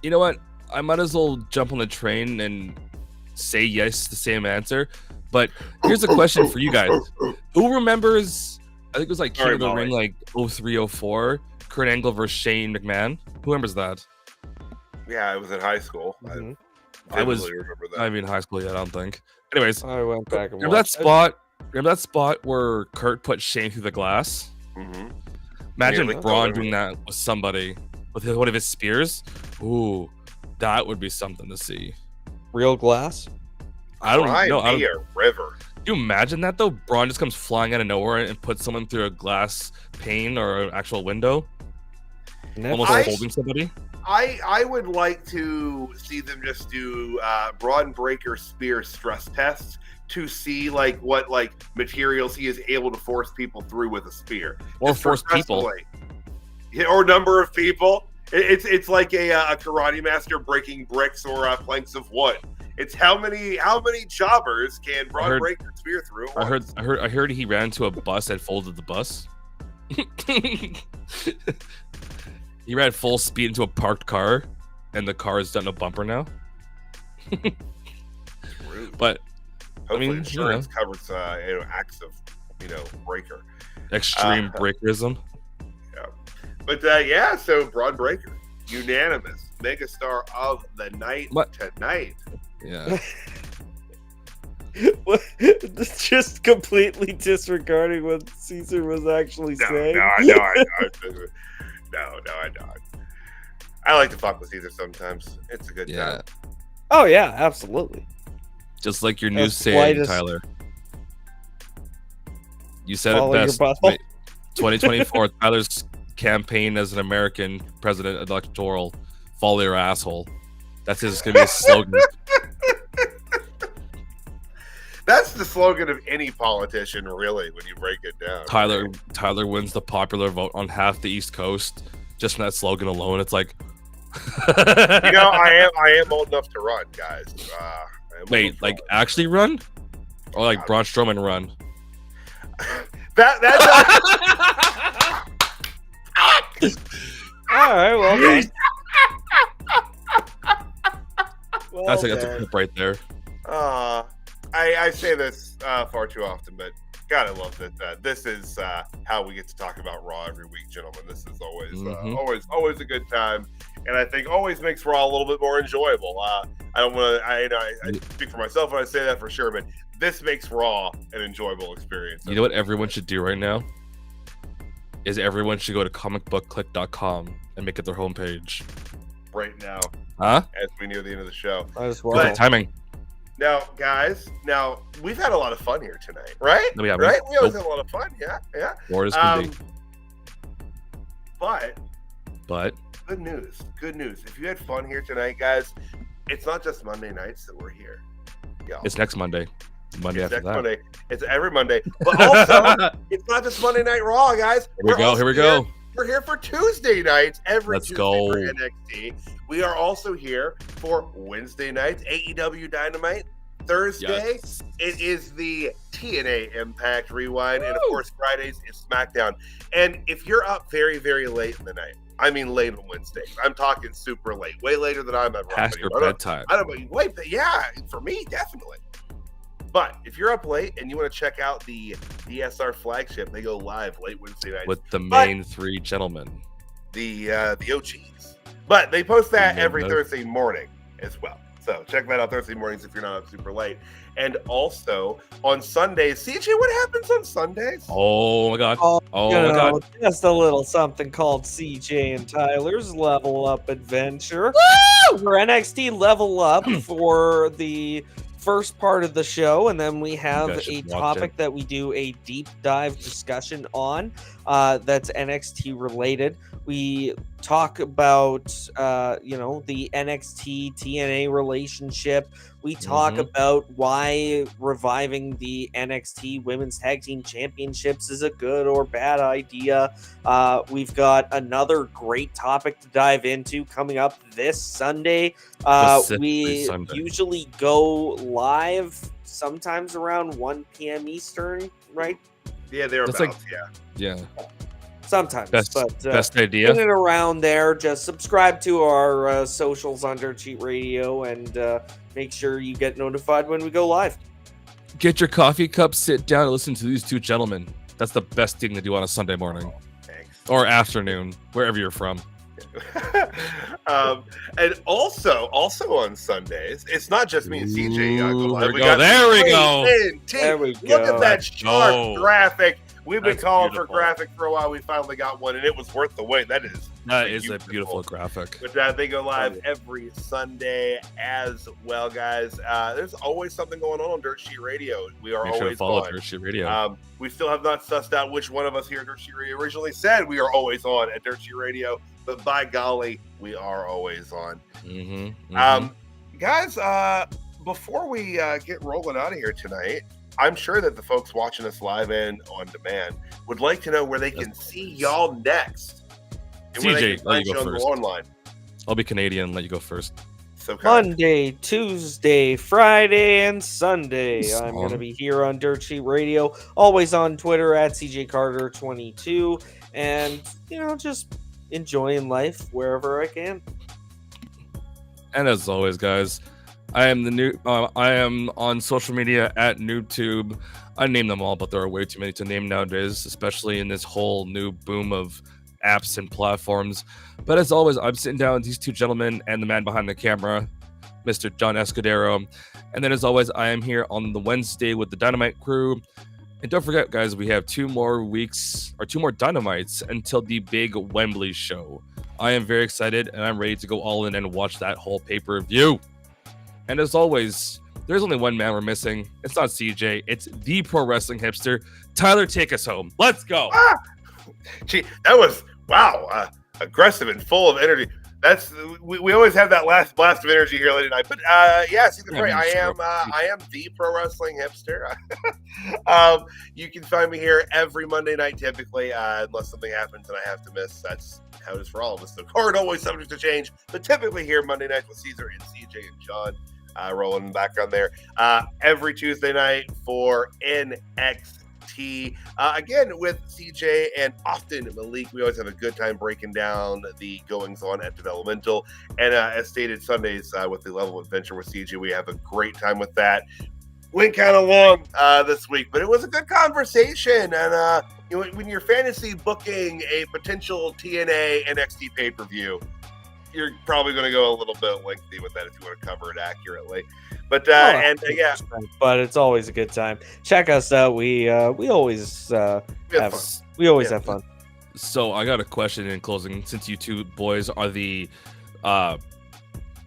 you know what? I might as well jump on the train and say yes to the same answer. But here's a question for you guys: who remembers? I think it was King of the Ring, 03, 04, Kurt Angle versus Shane McMahon. Who remembers that? Yeah, I was in high school. Mm-hmm. I remember that. I mean, high school yet? I don't think. Anyways, I went back and remember that spot where Kurt put Shane through the glass? Mm-hmm. Imagine Braun doing that with somebody with one of his spears. Ooh, that would be something to see. Real glass? I don't know. A river. Can you imagine that though? Braun just comes flying out of nowhere and puts someone through a glass pane or an actual window, almost holding somebody. I would like to see them just do Braun Breaker spear stress tests to see what materials he is able to force people through with a spear, or force people, or number of people. It's like a karate master breaking bricks or planks of wood. It's how many jobbers can Braun Breaker spear through? I heard he ran into a bus and folded the bus. He ran full speed into a parked car, and the car is done a bumper now. But hopefully insurance covers acts of Breaker, extreme breakerism. Yeah, but so Braun Breaker, unanimous megastar of the night tonight. Yeah. Just completely disregarding what Caesar was actually saying. No, I don't. I like to fuck with Caesar sometimes. It's a good time. Oh yeah, absolutely. Just like your news saying, Tyler. You said it best. 2024, Tyler's campaign as an American president electoral follow your asshole. That's gonna be his slogan. That's the slogan of any politician, really, when you break it down. Tyler wins the popular vote on half the East Coast just from that slogan alone. It's like, I am old enough to run, guys. wait, like actually run, or like Braun Strowman run? That's All right, well, That's a clip right there. I say this far too often, but God, I love that. This is how we get to talk about Raw every week, gentlemen. This is always a good time, and I think always makes Raw a little bit more enjoyable. I don't want to. I speak for myself when I say that for sure, but this makes Raw an enjoyable experience. You know what everyone should do right now? Is everyone should go to comicbookclick.com and make it their homepage right now, huh? As we near the end of the show. Good timing. Now, guys, we've had a lot of fun here tonight, right? No, we haven't. Right? We always have a lot of fun, yeah. More as can be. But good news. If you had fun here tonight, guys, it's not just Monday nights that we're here. Y'all. It's next Monday. Monday after that. Monday. It's every Monday. But also, it's not just Monday Night Raw, guys. Here we go. We're here for Tuesday nights Let's Tuesday go. for NXT. We are also here for Wednesday nights, AEW Dynamite. Thursday, It is the TNA Impact Rewind. And of course, Fridays is SmackDown. And if you're up very, very late in the night, I mean late on Wednesday, I'm talking super late, way later than I'm ever. Past your bedtime. I don't know. Wait, yeah, for me, definitely. But if you're up late and you want to check out the DSR flagship, they go live late Wednesday night with the main three gentlemen, the OGs. But they post that every Thursday morning as well. So check that out Thursday mornings if you're not up super late. And also on Sundays, CJ, what happens on Sundays? Oh my God! Oh my God! Just a little something called CJ and Tyler's Level Up Adventure. For NXT Level Up for the first part of the show, and then we have a topic that we do a deep dive discussion on that's NXT related. We talk about the NXT TNA relationship. We talk about why reviving the NXT Women's Tag Team Championships is a good or bad idea. We've got another great topic to dive into coming up this Sunday. We usually go live sometimes around 1 p.m. Eastern, right? Yeah, they're yeah. Sometimes, best idea. In and around there, just subscribe to our socials on Dirt Sheet Radio and make sure you get notified when we go live. Get your coffee cup, sit down, and listen to these two gentlemen. That's the best thing to do on a Sunday morning. Thanks. Or afternoon, wherever you're from. And also on Sundays, it's not just me and CJ. There we go. Look at that sharp graphic. We've been calling for graphic for a while. We finally got one, and it was worth the wait. That is a beautiful graphic. But they go live every Sunday as well, guys. There's always something going on Dirt Sheet Radio. We are always follow on Dirt Sheet Radio. We still have not sussed out which one of us here at Dirt Sheet Radio originally said we are always on at Dirt Sheet Radio, but by golly, we are always on. Guys, before we get rolling out of here tonight, I'm sure that the folks watching us live and on demand would like to know where they can see y'all next. And CJ, let you go first. Online. I'll be Canadian. Let you go first. So Monday, Tuesday, Friday, and Sunday. I'm going to be here on Dirt Sheet Radio. Always on Twitter at CJCarter22. And, just enjoying life wherever I can. And as always, guys, I am on social media at NoobTube. I name them all, but there are way too many to name nowadays, especially in this whole new boom of apps and platforms. But as always, I'm sitting down with these two gentlemen and the man behind the camera, Mr. John Escudero. And then as always, I am here on the Wednesday with the Dynamite crew. And don't forget, guys, we have 2 more weeks or 2 more Dynamites until the big Wembley show. I am very excited and I'm ready to go all in and watch that whole pay-per-view. And as always, there's only one man we're missing. It's not CJ. It's the pro wrestling hipster. Tyler, take us home. Let's go. Gee, that was, wow, aggressive and full of energy. That's we always have that last blast of energy here late at night. But see the Bray. I am the pro wrestling hipster. You can find me here every Monday night, typically, unless something happens and I have to miss. That's how it is for all of us. The card always subject to change, but typically here Monday nights with Caesar and CJ and John rolling in the background there. Every Tuesday night for NXT. Again with CJ and often Malik, we always have a good time breaking down the goings on at Developmental, and as stated, Sundays with the Level of Adventure with CJ, we have a great time with that. Went kind of long this week, but it was a good conversation. And when you're fantasy booking a potential TNA NXT pay-per-view, you're probably going to go a little bit lengthy with that if you want to cover it accurately. But but it's always a good time. Check us out. We always have fun. So I got a question in closing. Since you two boys are the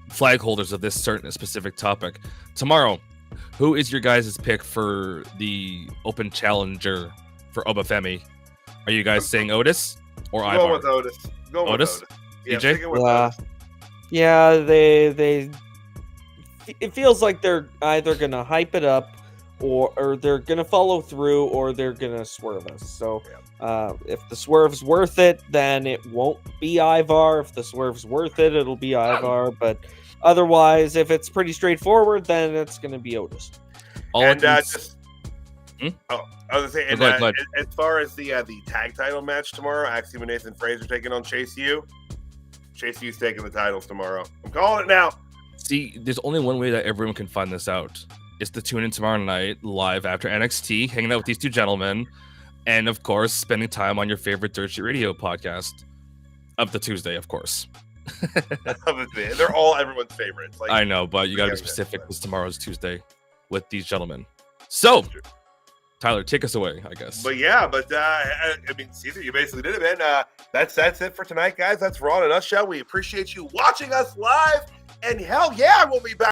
flag holders of this certain specific topic, tomorrow, who is your guys' pick for the open challenger for Obafemi? Are you guys saying Otis or Ivar? Going with Otis. Otis? Yeah, DJ? They it feels like they're either gonna hype it up or they're gonna follow through or they're gonna swerve us. So if the swerve's worth it, then it won't be Ivar. If the swerve's worth it, it'll be Ivar. But otherwise, if it's pretty straightforward, then it's gonna be Otis. I was gonna say, as far as the tag title match tomorrow, Axiom and Nathan Fraser taking on Chase U. Chase U's taking the titles tomorrow. I'm calling it now. See, there's only one way that everyone can find this out. It's to tune in tomorrow night live after NXT, hanging out with these two gentlemen, and of course, spending time on your favorite Dirt Sheet Radio podcast of the Tuesday, of course. They're all everyone's favorites. Like, I know, but you got to be specific because tomorrow's Tuesday with these gentlemen. So, Tyler, take us away, I guess. But I mean, Caesar, you basically did it, man. That's it for tonight, guys. That's Raw in a nutshell. We appreciate you watching us live, and hell yeah, we'll be back.